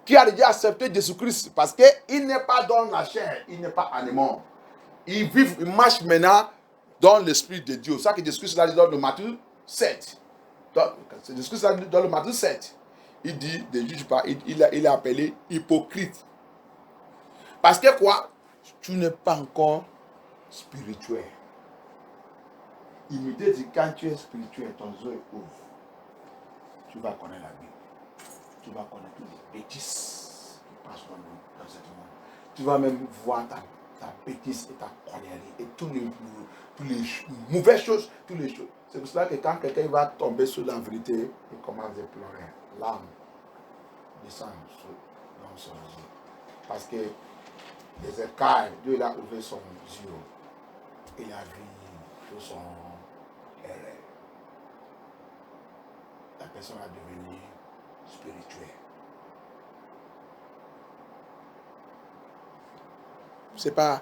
qui a déjà accepté Jésus-Christ parce qu'il n'est pas dans la chair, il n'est pas animal. Il marche maintenant dans l'esprit de Dieu. C'est ça que Jésus-Christ a dit dans le Matthieu 7. Jésus-Christ a dit dans le Matthieu 7. Il dit, ne juge pas, il est appelé hypocrite. Parce que quoi? Tu n'es pas encore spirituel. Il me dit quand tu es spirituel, ton œil ouvre. Tu vas connaître la Bible. tu vas connaître toutes les bêtises qui passent dans ce monde. Tu vas même voir ta bêtise et ta connerie et toutes les mauvaises choses, toutes les choses. C'est pour cela que quand quelqu'un va tomber sur la vérité, il commence à pleurer. L'âme descend dans son yeux. Parce que les écailles, Dieu il a ouvert son yeux. Il a vu tout son erreur. La personne a devenu spirituelle. C'est pas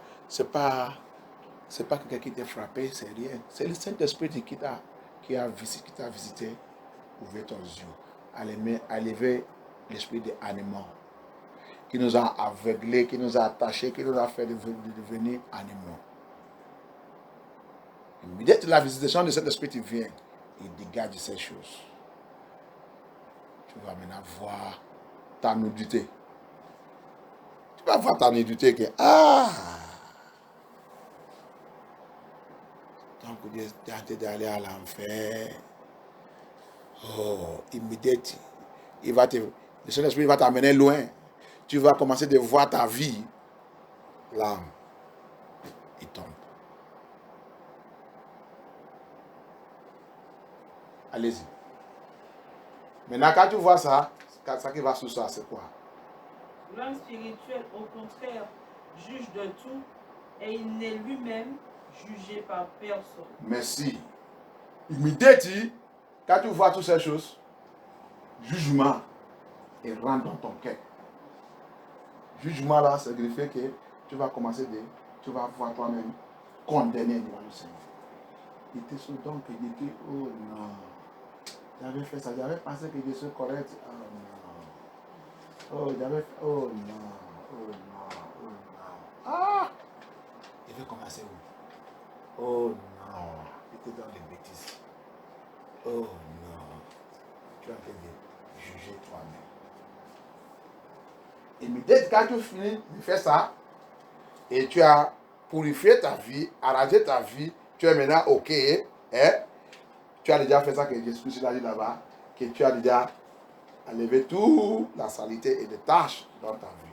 quelqu'un qui t'a frappé, c'est rien. C'est le Saint-Esprit qui a visité, ouvert ton yeux, à lever l'esprit des animaux, qui nous a aveuglés, qui nous a attachés, qui nous a fait devenir animaux. Dès que la visitation de cet esprit vient, il dégage ces choses. Tu vas maintenant voir ta nudité. Tu vas voir ta nudité que, donc Dieu est en train d'aller à l'enfer. Oh, immédiatement, le Saint-Esprit va t'amener loin. Tu vas commencer de voir ta vie. L'âme, il tombe. Allez-y. Maintenant, quand tu vois ça, ça qui va sous ça, c'est quoi? L'homme spirituel, au contraire, juge de tout et il n'est lui-même jugé par personne. Merci. Immédiatement, quand tu vois toutes ces choses, jugement et rentre dans ton cœur. Jugement là, ça signifie que tu vas commencer tu vas voir toi-même condamné devant le Seigneur. Il était sous donc que il dit, oh non, j'avais fait ça, j'avais pensé que je suis correct. Oh non. Oh, j'avais fait, oh non, oh non, oh non. Ah! Il veut commencer où? Oh non, il était dans les bêtises. Oh non, tu es en train de juger toi-même. Et dès quand tu finis de faire ça, et tu as purifié ta vie, arrangé ta vie, tu es maintenant OK, hein? Tu as déjà fait ça que Jésus a dit là-bas, que tu as déjà enlevé toute la saleté et les tâches dans ta vie.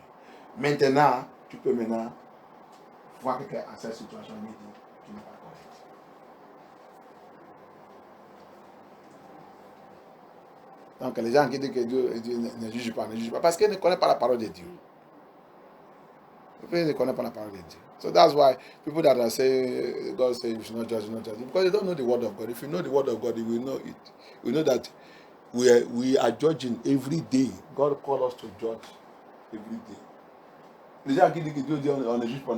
Maintenant, tu peux maintenant voir que à cette situation, il dit, tu n'es pas correct. Donc les gens qui disent que Dieu ne juge pas, parce qu'ils ne connaissent pas la parole de Dieu. Ils ne connaissent pas la parole de Dieu. So that's why people that are saying, God says you should not judge, because they don't know the word of God. If you know the word of God, you will know it. You know that we are judging every day. God called us to judge every day. Les gens qui disent que Dieu dit on ne juge pas,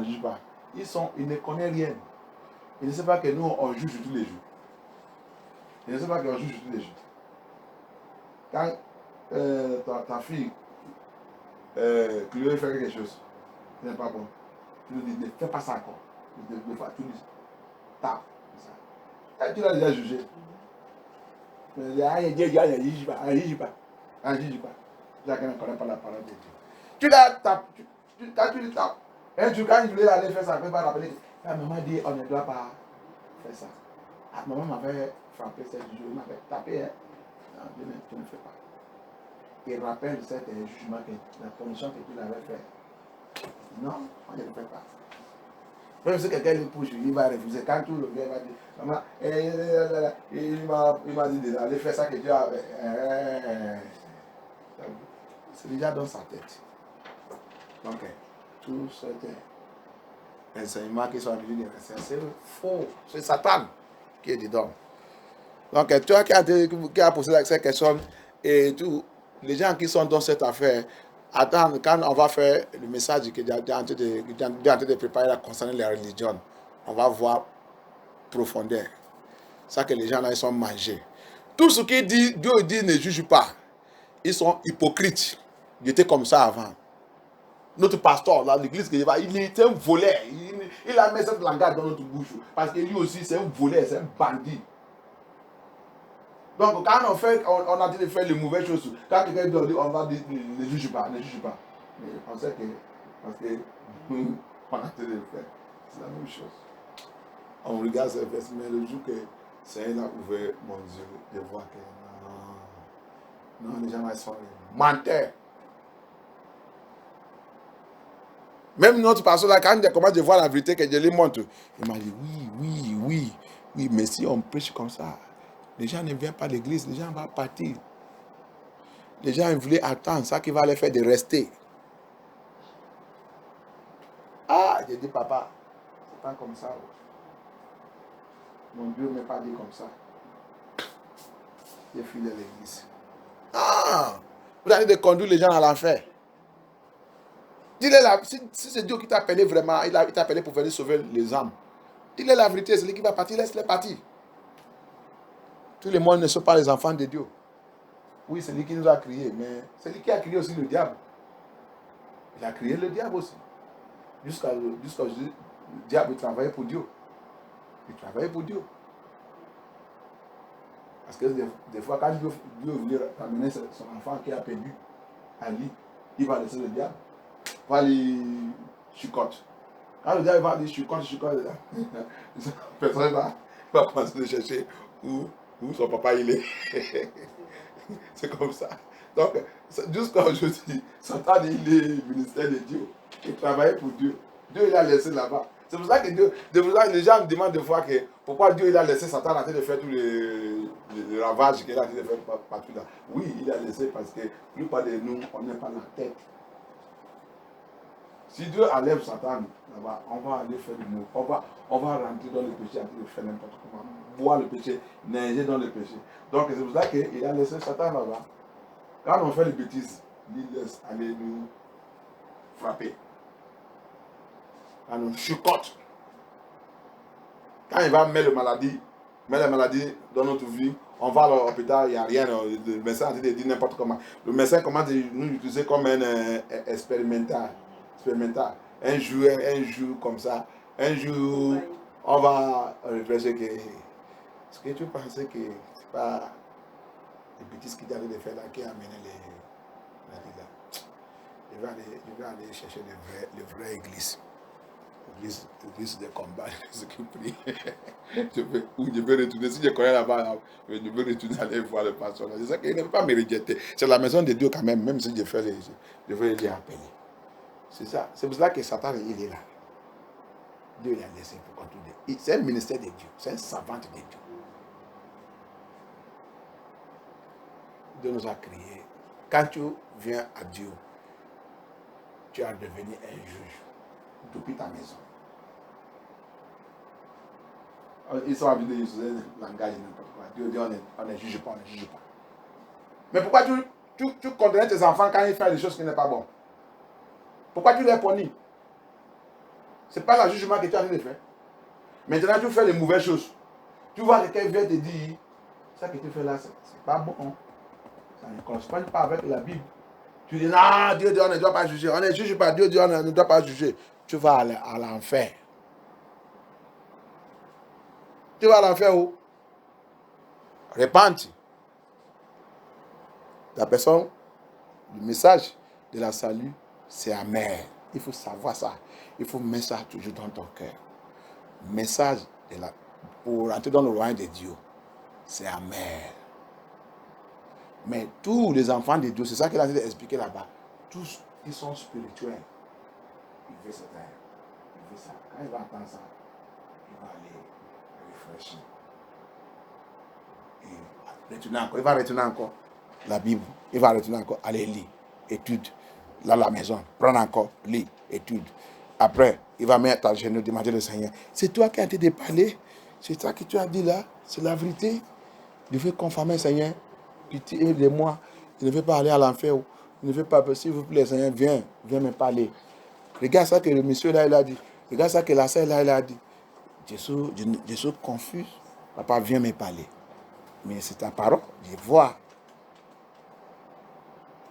ils ne connaissent rien. Ils ne savent pas que nous on juge tous les jours. Ils ne savent pas qu'on juge tous les jours. Quand ta fille Chloé fait quelque chose, ce n'est pas bon. Tu lui dis, ne fais pas ça encore. Tu lui dis, tape. Quand tu l'as déjà jugé, tu lui dis, ne juge pas. Chacun ne connaît pas la parole de Dieu. Tu la tapes, quand tu lui tapes, un jour quand il voulait aller faire ça, il va rappeler que la maman dit, on ne doit pas faire ça. Ah, maman m'avait frappé ce jour, il m'avait tapé. Hein? Non, tu ne fais pas. Il rappelle cet jugement, la punition que tu l'avais fait. Non, on ne le fait pas. Même si quelqu'un lui pousse, il va refuser. Quand tout le gars va dire, maman, il m'a dit d'aller faire ça que tu as. C'est déjà dans sa tête. Donc, tout cet enseignement qui sont venus de rester, c'est faux. C'est Satan qui est dedans. Donc, toi qui as posé cette question, et tout, les gens qui sont dans cette affaire, attendent, quand on va faire le message que Dieu est en train de préparer concernant les religions, on va voir profondeur. Ça que les gens là, ils sont mangés. Tout ce qui dit, Dieu dit ne juge pas. Ils sont hypocrites. Il était comme ça avant. Notre pasteur, là, l'église que il était un voleur. Il a mis cette langage dans notre bouche. Parce que lui aussi, c'est un voleur, c'est un bandit. Donc, quand on a dit de faire les mauvaises choses, quand quelqu'un dit, on va dire, ne juge pas. Mais on sait que, parce que on a dit de le faire, c'est la même chose. On regarde ce verset, mais le jour que Seigneur a ouvert mon Dieu, de voir que non, les gens sont menteur. Même notre pasteur là, quand il commence de voir la vérité que je lui montre, il m'a dit oui, mais si on prêche comme ça, les gens ne viennent pas à l'église, les gens vont partir. Les gens voulaient attendre, ça qui va les faire de rester. Ah, j'ai dit papa, c'est pas comme ça. Mon Dieu ne m'a pas dit comme ça. J'ai fui de l'église. Ah, vous allez de conduire les gens à l'enfer. Dis-le là, si c'est Dieu qui t'a appelé vraiment, il t'a appelé pour venir sauver les âmes. Dis-le la vérité, c'est lui qui va partir, laisse-les partir. Tout le monde ne sont pas les enfants de Dieu. Oui, c'est lui qui nous a créés, mais c'est lui qui a créé aussi le diable. Il a créé le diable aussi. Jusqu'à aujourd'hui, le diable il travaillait pour Dieu. Il travaillait pour Dieu. Parce que des fois, quand Dieu voulait ramener son enfant qui a perdu à lui, il va laisser le diable. Il va aller chicote. Quand le diable va aller chicote, personne va commencer à chercher où son papa il est. C'est comme ça. Donc, jusqu'à aujourd'hui, Satan il est ministère de Dieu. Il travaillait pour Dieu. Dieu il a laissé là-bas. C'est pour ça que les gens me demandent des fois que pourquoi Dieu il a laissé Satan en train de faire tous les ravages qu'il a en train de faire partout là. Oui, il a laissé parce que la plupart de nous, on n'est pas la tête. Si Dieu enlève Satan là-bas, on va aller faire du mot. On va rentrer dans le péché, en train de faire n'importe comment. Boire le péché, neiger dans le péché. Donc c'est pour ça qu'il a laissé Satan là-bas. Quand on fait les bêtises, il laisse aller nous frapper. Quand on chicote. Quand il va mettre la maladie dans notre vie, on va à l'hôpital, il n'y a rien. Le médecin a dit n'importe comment. Le médecin commence à nous utiliser comme un expérimental. Un jour comme ça. Un jour, on va réfléchir que est-ce que tu pensais que c'est pas les bêtises qu'il avait de faire là qui a amené les maladies là. Je vais aller chercher les vraies églises. L'église de combat, l'église qui prie. Je vais retourner. Si je connais là-bas, je vais retourner aller voir le pasteur. Je sais qu'il ne peut pas me rejeter. C'est la maison de Dieu quand même si je vais les appeler. C'est ça. C'est pour ça que Satan, il est là. Dieu l'a laissé pour contrôler. C'est un ministère de Dieu. C'est un servant de Dieu. Dieu nous a créés. Quand tu viens à Dieu, tu as devenu un juge depuis ta maison. Ils sont habitués à utiliser le langage n'importe quoi. Dieu dit on ne juge pas, on ne juge pas. Mais pourquoi tu condamnes tes enfants quand ils font des choses qui ne sont pas bonnes? Pourquoi tu les punis? Ce n'est pas le jugement que tu as envie de faire. Maintenant, tu fais les mauvaises choses. Tu vois quelqu'un vient te dire, ça que tu fais là, c'est pas bon. Ça ne correspond pas avec la Bible. Tu dis, non, Dieu dit, on ne doit pas juger. On ne juge pas, Dieu dit, on ne doit pas juger. Tu vas à l'enfer. Tu vas à l'enfer où? Repente. La personne, le message de la salut, c'est amer. Il faut savoir ça. Il faut mettre ça toujours dans ton cœur. Message pour entrer dans le royaume de Dieu, c'est amer. Mais tous les enfants de Dieu, c'est ça qu'il a dit d'expliquer là-bas. Tous, ils sont spirituels. Il veut ça. Il veut ça. Quand il va entendre ça, il va aller réfléchir. Et retourner encore. Il va retourner encore la Bible. Il va retourner encore. Aller lire. Étude. Là, à la maison. Prendre encore. Lire. Étude. Après, il va mettre à genoux, demander le Seigneur. C'est toi qui as été de parler. C'est ça que tu as dit là. C'est la vérité. Je veux conformer, Seigneur. Pitié de moi. Je ne veux pas aller à l'enfer. Je ne veux pas. S'il vous plaît, Seigneur, viens me parler. Regarde ça que le monsieur là, il a dit. Regarde ça que la sœur là, il a dit. Je suis confus. Papa, viens me parler. Mais c'est ta parole. Je vois.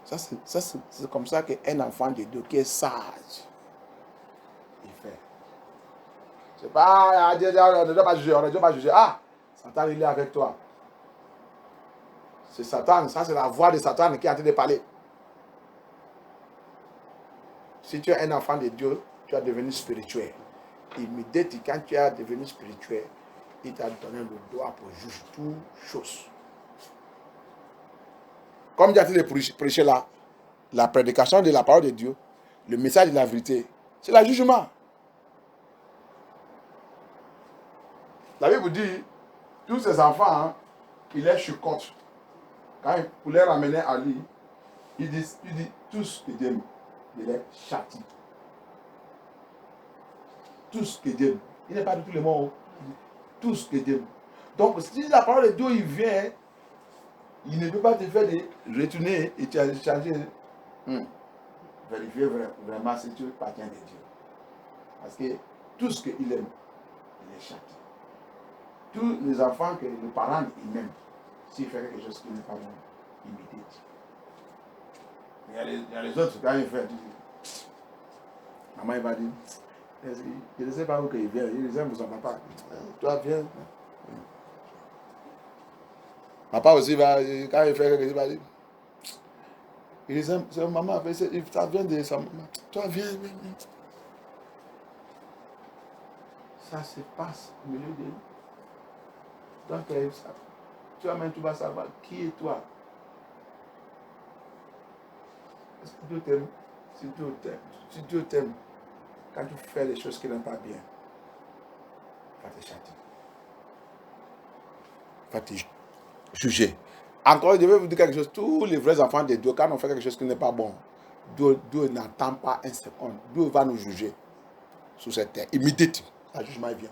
Ça, c'est comme ça qu'un enfant de Dieu qui est sage, il fait. C'est pas, on ne doit pas juger, on ne doit pas juger. Ah, Satan, il est avec toi. C'est Satan, ça c'est la voix de Satan qui est en train de parler. Si tu es un enfant de Dieu, tu as devenu spirituel. Immédiatement, quand tu as devenu spirituel, il t'a donné le droit pour juger toutes choses. comme j'ai dit de prêcher là, la prédication de la parole de Dieu, le message de la vérité, c'est le jugement. La Bible dit, tous ces enfants, hein, il les chuchote. Quand pour les ramener à lui, il dit tous que Dieu il les châtie. Tous que Dieu. Il n'est pas de tous les mots. Tous que Dieu. Donc, si la parole de Dieu il vient, il ne peut pas te faire de retourner et te changer. Vérifier vraiment si tu appartiens de Dieu. Parce que tout ce qu'il aime, il est châtie. Tous les enfants que les parents ils aiment, s'il fait quelque chose qui n'est pas bon, il médite. Il y a les autres, quand ils font, maman il va dire, je ne sais pas où il vient, ils aiment son papa. Toi viens. Papa aussi va, quand il fait quelque chose, il va dire, ils aiment, sa maman, ça vient de sa maman. Toi viens. Ça se passe au milieu de nous. Donc, toi-même, tu vas savoir qui est toi. Est-ce que Dieu t'aime? Si Dieu t'aime, quand tu fais des choses qui n'ont pas bien, il va te châtier. Il va te juger. Encore, je vais vous dire quelque chose. Tous les vrais enfants de Dieu, quand on fait quelque chose qui n'est pas bon, Dieu n'attend pas un seconde. Dieu va nous juger sur cette terre. Immédiatement, le jugement vient.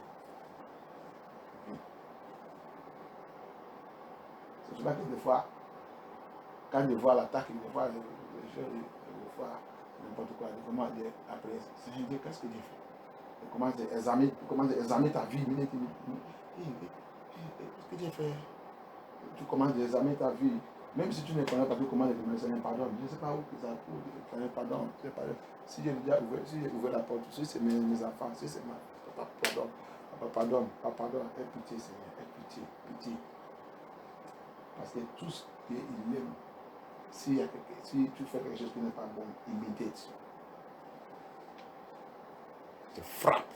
C'est souvent que des fois, quand je vois l'attaque, des fois, je vois n'importe quoi, je commence à dire après, Seigneur Dieu, qu'est-ce que j'ai fait? Je commence à examiner ta vie. Qu'est-ce que j'ai fait? Tu commences à examiner ta vie. Même si tu ne connais pas, tu commences à demander Seigneur, pardon. Je ne sais pas où que ça coule. Seigneur, pardon. Si j'ai déjà ouvert la porte, si c'est mes enfants, si c'est ma papa, pardon. Papa, pardon. Aie pitié, Seigneur. Aie pitié, pitié. Parce que tout ce qu'il aime, si tu fais quelque chose qui n'est pas bon, il médite. Il te frappe.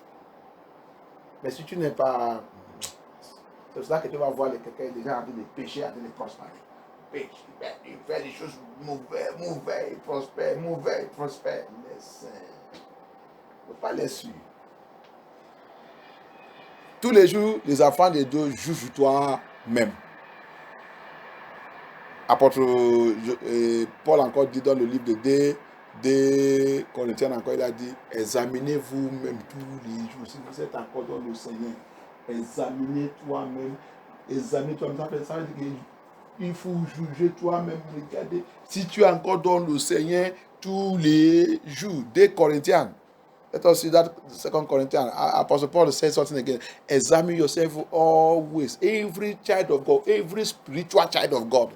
Mais si tu n'es pas... C'est pour ça que tu vas voir quelqu'un déjà en train de pécher, en train de prospérer. Pêche, il fait des choses mauvaises, il prospère, il prospère. Laisse. Il ne faut pas les suivre. Tous les jours, les enfants de Dieu jugent toi-même. Apôtre Paul encore dit dans le livre de Corinthiens encore, il a dit, examinez vous-même tous les jours. Si vous êtes encore dans le Seigneur, examinez toi-même. Examinez toi-même. Ça veut dire qu'il faut juger toi-même. Regardez. Si tu es encore dans le Seigneur tous les jours, de Corinthiens. Let us see that 2 Corinthians. Apostle Paul says something again. Examine yourself always. Every child of God, every spiritual child of God.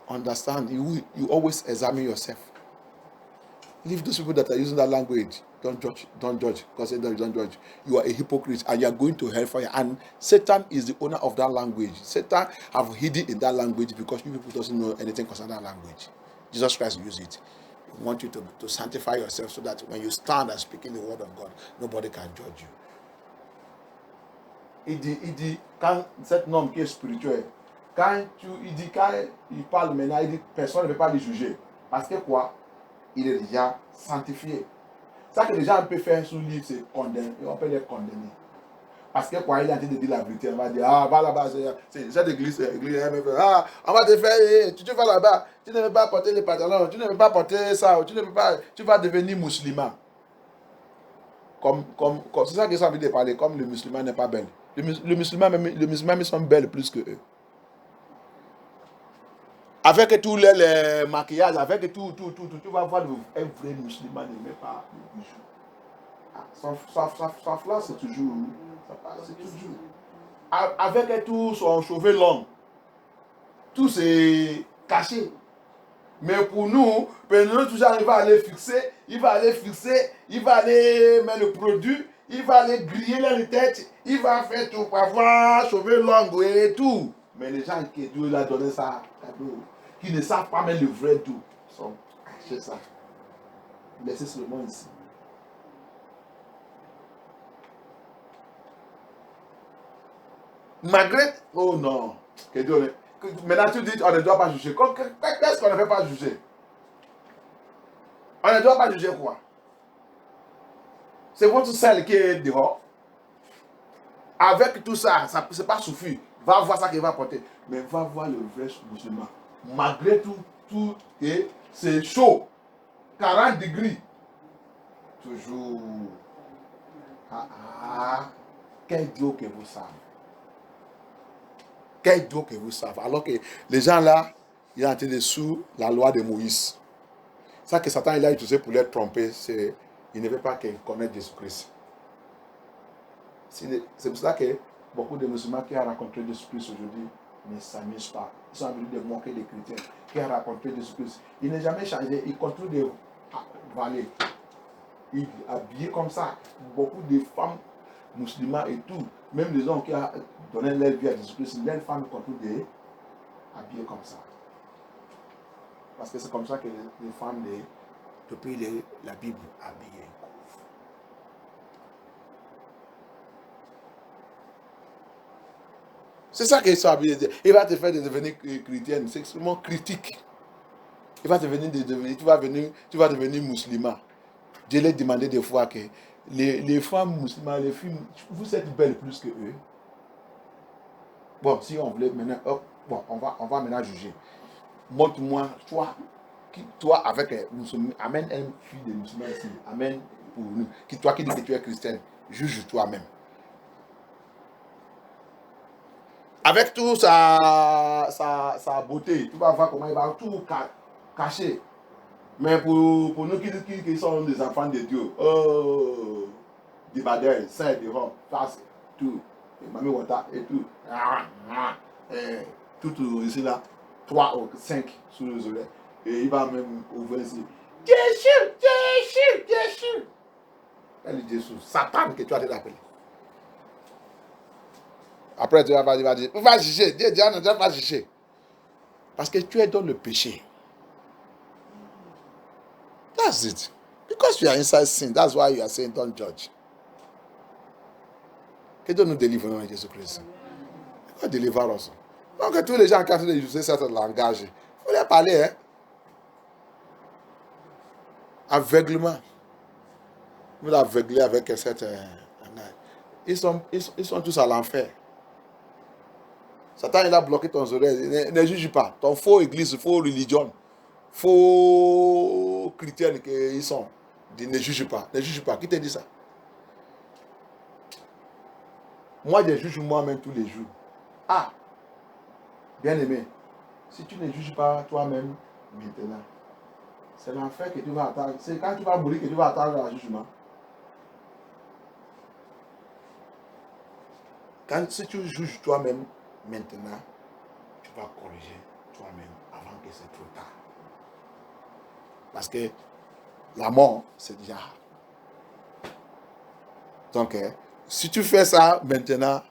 Understand, you always examine yourself. Leave those people that are using that language. Don't judge. Because don't judge. You are a hypocrite and you are going to hellfire. And Satan is the owner of that language. Satan have hidden in that language because you people doesn't know anything concerning that language. Jesus Christ used it. He wants you to sanctify yourself so that when you stand and speak in the word of God, nobody can judge you. Il dit quand cette norme qui est spirituelle, quand il parle maintenant, il dit personne ne peut pas le juger. Parce que quoi? Il est déjà sanctifié. Ça que les gens peuvent faire sous livre, c'est condamner. On peut les condamner. Parce que quoi, il est en train de dire la vérité. On va dire, va là-bas, c'est cette église, on va te faire, tu vas là-bas, tu ne veux pas porter les pantalons, tu ne veux pas porter ça, tu vas devenir musulman. Comme c'est ça qu'ils ont envie de parler, comme le musulman n'est pas belle. Le musulman même sont belles plus que eux. Avec tous les maquillages, avec tout, tu vas voir un vrai musulman ne met pas le bijou. Sa flamme, c'est toujours. Avec tout son cheveux long, tout c'est caché. Mais pour nous, toujours il va aller fixer, il va aller mettre le produit, il va aller griller la tête, il va faire tout pour avoir cheveux longs et tout. Mais les gens qui Dieu leur a donné ça cadeau, qui ne savent pas mettre le vrai tout, sont cachés ça. Laissez seulement ici. Malgré, oh non, que Dieu, maintenant tu dis on ne doit pas juger. Qu'est-ce qu'on ne fait pas juger? On ne doit pas juger quoi? C'est votre sel qui est dehors. Avec tout ça, ça ne pas suffire. Va voir ça qu'il va apporter. Mais va voir le vrai musulman. Malgré tout, et c'est chaud. 40 degrés. Toujours. Quel Dieu que vous savez. Quel Dieu que vous savez. Alors que les gens là, ils ont été sous la loi de Moïse. Ça que Satan il a utilisé pour les tromper, c'est il ne veut pas qu'ils connaissent Jésus-Christ. C'est pour ça que beaucoup de musulmans qui ont rencontré Jésus-Christ aujourd'hui ne s'amusent pas. Ils sont venus de moquer les chrétiens qui ont rencontré Jésus-Christ. Il n'est jamais changé. Il continue de valer. Il est habillé comme ça. Beaucoup de femmes musulmanes et tout, même les hommes qui ont donné leur vie à Jésus-Christ, les femmes continuent de habiller comme ça. Parce que c'est comme ça que les femmes depuis la Bible habillées. C'est ça qu'ils sont habillés. Il va te faire devenir chrétienne. C'est extrêmement critique. Il va te venir tu vas devenir musulman. Je l'ai demandé des fois que les femmes musulmanes, les filles, vous êtes belles plus que eux. Bon, si on voulait maintenant, bon, on va maintenant juger. Montre-moi, toi avec un musulman, amène une fille de musulman ici, amène pour nous. Toi qui dis que tu es chrétienne, juge toi-même. Avec tout sa beauté, tu vas voir comment il va tout cacher. Mais pour nous qui sommes des enfants de Dieu, des badins, saints, des hommes, face, tout, Mami Wata et tout, tout ici là, 3 ou 5 sous les oreilles. Et il va même ouvrir ici. Jésus. Elle dit Jésus, Satan que tu as l'appeler. Après, tu vas dire, va juger. Dieu ne doit pas juger. Parce que tu es dans le péché. That's it. Because you are inside sin, that's why you are saying don't judge. Que Dieu nous délivre en Jésus-Christ. God deliver us. Donc tous les gens qui ont utilisé ce langage, il faut les parler. Hein? Aveuglement. Vous aveuglez avec cette langage. Ils sont tous à l'enfer. Satan il a bloqué ton oreille. Ne juge pas. Ton faux église, faux religion, faux chrétiens qu'ils sont. Ne juge pas. Ne juge pas. Qui te dit ça? Moi, je juge moi-même tous les jours. Ah, bien aimé, si tu ne juges pas toi-même maintenant, c'est l'enfer que tu vas attendre. C'est quand tu vas mourir que tu vas attendre le jugement. Si tu juges toi-même maintenant, tu vas corriger toi-même avant que c'est trop tard. Parce que la mort, c'est déjà. Donc, si tu fais ça maintenant,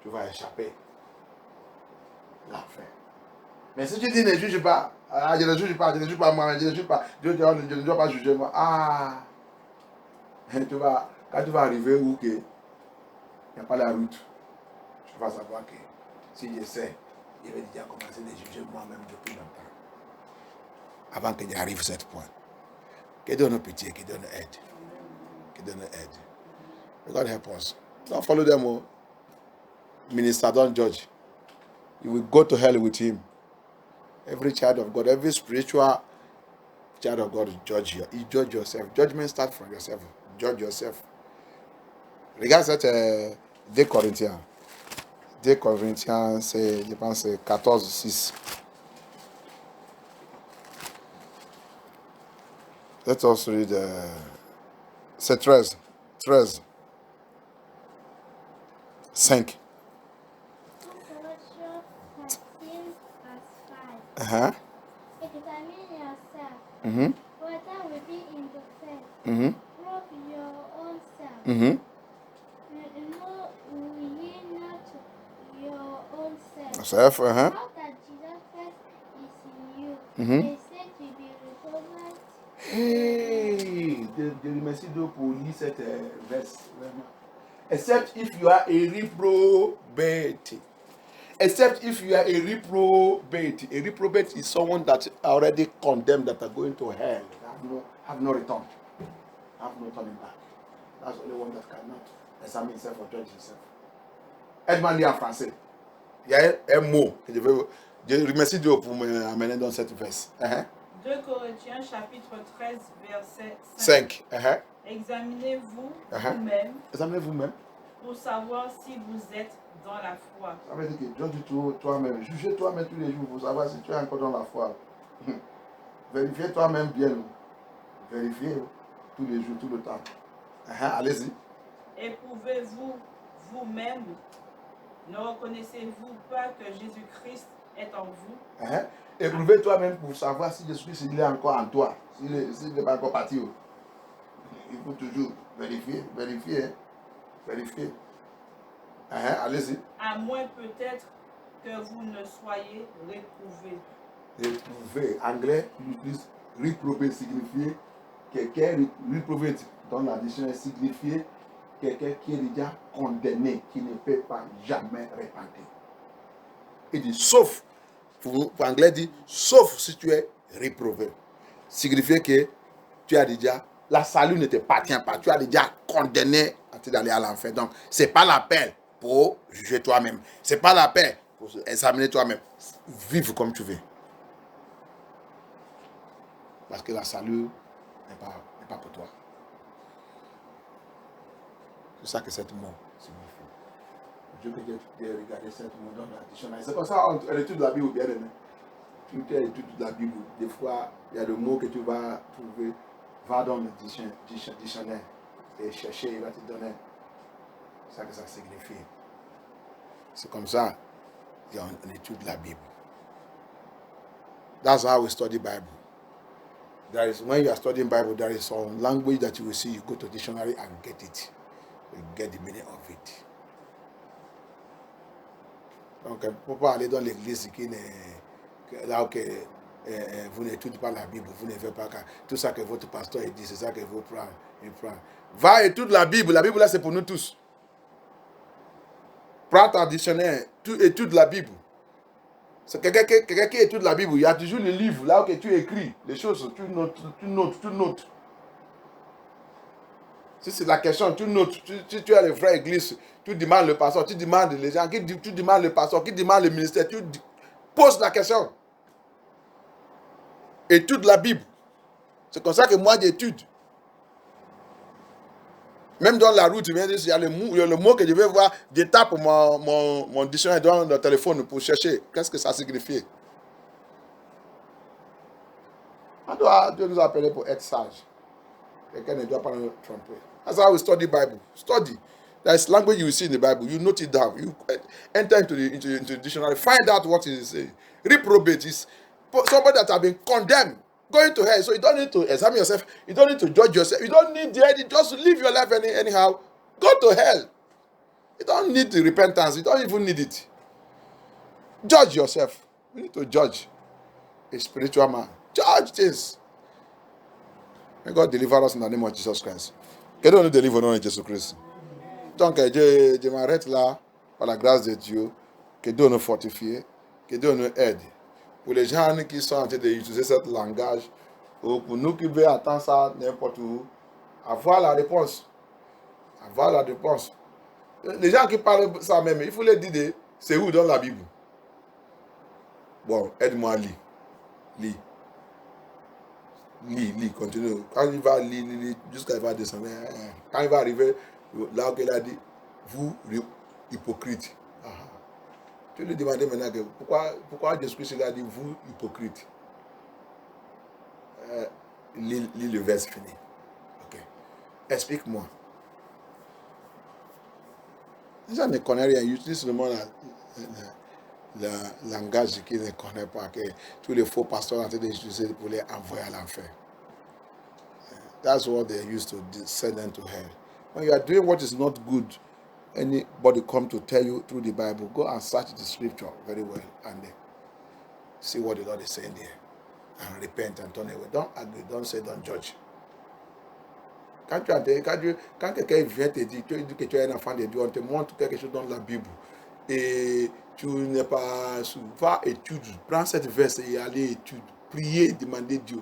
tu vas échapper l'enfer. Mais si tu dis ne juge pas, je ne juge pas moi, je ne juge pas, Dieu ne doit pas juger moi. Quand tu vas arriver où il n'y a pas la route, tu vas savoir que si j'essaie, je vais déjà commencer à juger moi-même depuis longtemps. Avant que j'arrive à ce point. Que Dieu nous pitié, que Dieu nous aide. Que Dieu nous aide. God help us. Don't follow them. Minister, don't judge. You will go to hell with him. Every child of God, every spiritual child of God, judge you. You judge yourself. Judgment starts from yourself. Judge yourself. Regarde cette 2 Corinthiens. 2 Corinthiens, c'est, je pense, 14, 6. Let us read. C'est 13. 5. Examine yourself. Whether will be in the faith. Prove your own self. Know ye not your own self. How that Jesus Christ is in you. They say to be recognized. Hey, Dieu remercie Dieu pour lire cette verse. Except if you are a reprobate. Except if you are a reprobate. A reprobate is someone that already condemned, that are going to hell. Have no return. Have no turning back. That's the only one that cannot examine himself or judge himself. Edmond dit en français. Il y a un mot que je remercie Dieu pour m'amener dans cette verse. 2 Corinthiens chapitre 13 verset 5. 5. Examinez-vous vous-même. Examinez vous-même. Pour savoir si vous êtes dans la foi. Ça veut dire que juge toi-même. Jugez toi-même tous les jours pour savoir si tu es encore dans la foi. Vérifiez toi-même bien. Vérifiez tous les jours, tout le temps. Allez-y. Éprouvez-vous vous-même. Ne reconnaissez-vous pas que Jésus-Christ est en vous? Éprouvez toi-même pour savoir si Jésus-Christ il est encore en toi. S'il n'est pas encore parti. Il faut toujours vérifier. Vérifier. Allez-y. À moins peut-être que vous ne soyez réprouvés. Réprouvé. Anglais, il utilise réprouvé signifie quelqu'un, réprouvé dans la dictionnaire signifie quelqu'un qui est déjà condamné, qui ne peut pas jamais repentir. Il dit sauf, pour anglais dit sauf si tu es réprouvé. Signifie que tu as déjà, la salut ne te appartient pas, tu as déjà condamné d'aller à l'enfer. Donc, ce n'est pas la peine pour juger toi-même. Ce n'est pas la peine pour examiner toi-même. Vivre comme tu veux. Parce que la salut n'est pas pour toi. C'est ça que cette mot signifie. Je veux que tu aies regardé cette mot dans la dictionnaire. C'est comme ça on étudie la Bible bien aimé. Tu étudies la Bible. Des fois, il y a des mots que tu vas trouver. Va dans le dictionnaire et chercher, il va te donner. C'est ça que ça signifie. C'est comme ça qu'on étudie la Bible. That's how we study Bible. There is, when you are studying Bible, there is some language that you will see. You go to dictionary and get it. You get the meaning of it. Donc, pour pas aller dans l'église là que vous n'étudiez pas la Bible, vous ne faites pas tout ça que votre pasteur dit, c'est ça que vous prenez. Va étudier la Bible. La Bible là, c'est pour nous tous. Prends ton dictionnaire, tu étudies la Bible. C'est quelqu'un qui étudie la Bible. Il y a toujours le livre là où tu écris les choses, tu notes. Si c'est la question, tu notes. Si tu as le vrai église, tu demandes le pasteur, tu demandes les gens, tu demandes le pasteur, qui demande le ministère, tu poses la question. Étude la Bible. C'est comme ça que moi j'étudie. Même dans la route, il y a le mot que je vais voir, je tape mon dictionnaire dans le téléphone pour chercher qu'est-ce que ça signifie. Dieu nous a appelés pour être sages. Quelqu'un ne doit pas nous tromper. That's how we study Bible. Study. There is language you will see in the Bible. You note it down. You enter into the dictionary. Find out what it is saying. Reprobate is somebody that has been condemned, going to hell. So you don't need to examine yourself. You don't need to judge yourself. You don't need the edit. Just live your life anyhow. Go to hell. You don't need the repentance. You don't even need it. Judge yourself. You need to judge a spiritual man. Judge things. May God deliver us in the name of Jesus Christ. Que Dieu nous délivre au nom de Jésus-Christ. Donc, je m'arrête là, par la grâce de Dieu. Que Dieu nous fortifie. Que Dieu nous aide. Pour les gens qui sont en train d'utiliser ce langage, ou pour nous qui veulent attendre ça n'importe où, avoir la réponse. Avoir la réponse. Les gens qui parlent ça même, il faut les dire, c'est où dans la Bible? Bon, aide-moi à lire. Lis, continue. Quand il va lire, jusqu'à il va descendre. Quand il va arriver, là où il a dit, vous, hypocrites. Tu lui demandais maintenant que pourquoi Jésus-Christ a dit, vous, hypocrites. Lis le verset fini. Ok. Explique-moi. Les gens ne connaissent rien. Ils utilisent seulement le langage qu'ils ne connaissent pas, que tous les faux pasteurs ont été utilisés pour les envoyer à l'enfer. That's what they used to send them to hell. When you are doing what is not good, anybody come to tell you through the Bible, go and search the scripture very well and see what the Lord is saying there. And repent and turn away. Don't agree, don't say, don't judge. Quand quelqu'un vient te dire que tu es un enfant de Dieu, on te montre quelque chose dans la Bible et tu n'es pas... Va étude, prends cette verse et allez étude. Priez, demandez Dieu.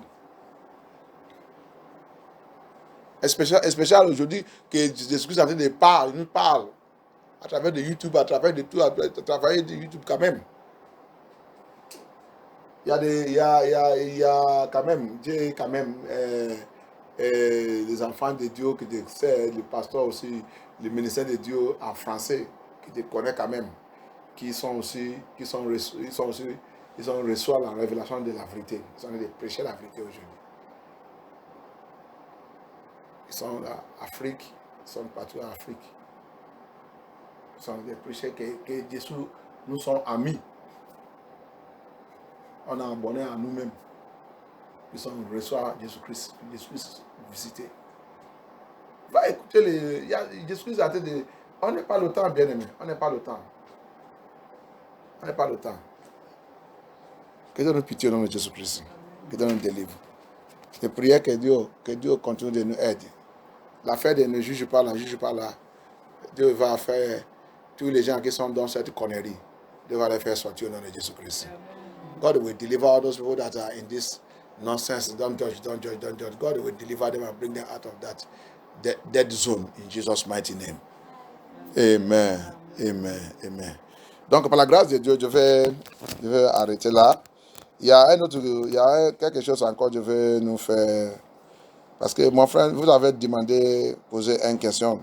Spécial aujourd'hui que Jésus-Christ est en train de parler, il nous parle à travers de YouTube, à travers de tout, à travers de YouTube quand même. Il y a quand même, Dieu quand même, les enfants de Dieu qui te savent, le pasteur aussi, le ministère de Dieu en français, qui te connaît quand même, qui reçoivent la révélation de la vérité. Ils sont en train de prêcher la vérité aujourd'hui. Ils sont en Afrique, ils sont partout en Afrique. Ils sont en train de prêcher que Jésus, nous sommes amis. On a abonné à nous-mêmes. Ils sont reçoivent Jésus-Christ visité. Va écouter Jésus-Christ a dit, on n'est pas le temps, bien aimé. On n'est pas le temps. On n'est pas le temps. Que Dieu nous pitié au nom de Jésus-Christ. Que Dieu nous délivre. Je prie que Dieu continue de nous aider. L'affaire de ne juge pas là. Dieu va faire tous les gens qui sont dans cette connerie. Dieu va les faire sortir au nom de Jésus-Christ. God will deliver all those people that are in this nonsense. Don't judge. God will deliver them and bring them out of that dead zone in Jesus' mighty name. Amen. Donc, par la grâce de Dieu, je vais arrêter là. Il y a quelque chose encore que je vais nous faire. Parce que mon frère, vous avez demandé, poser une question.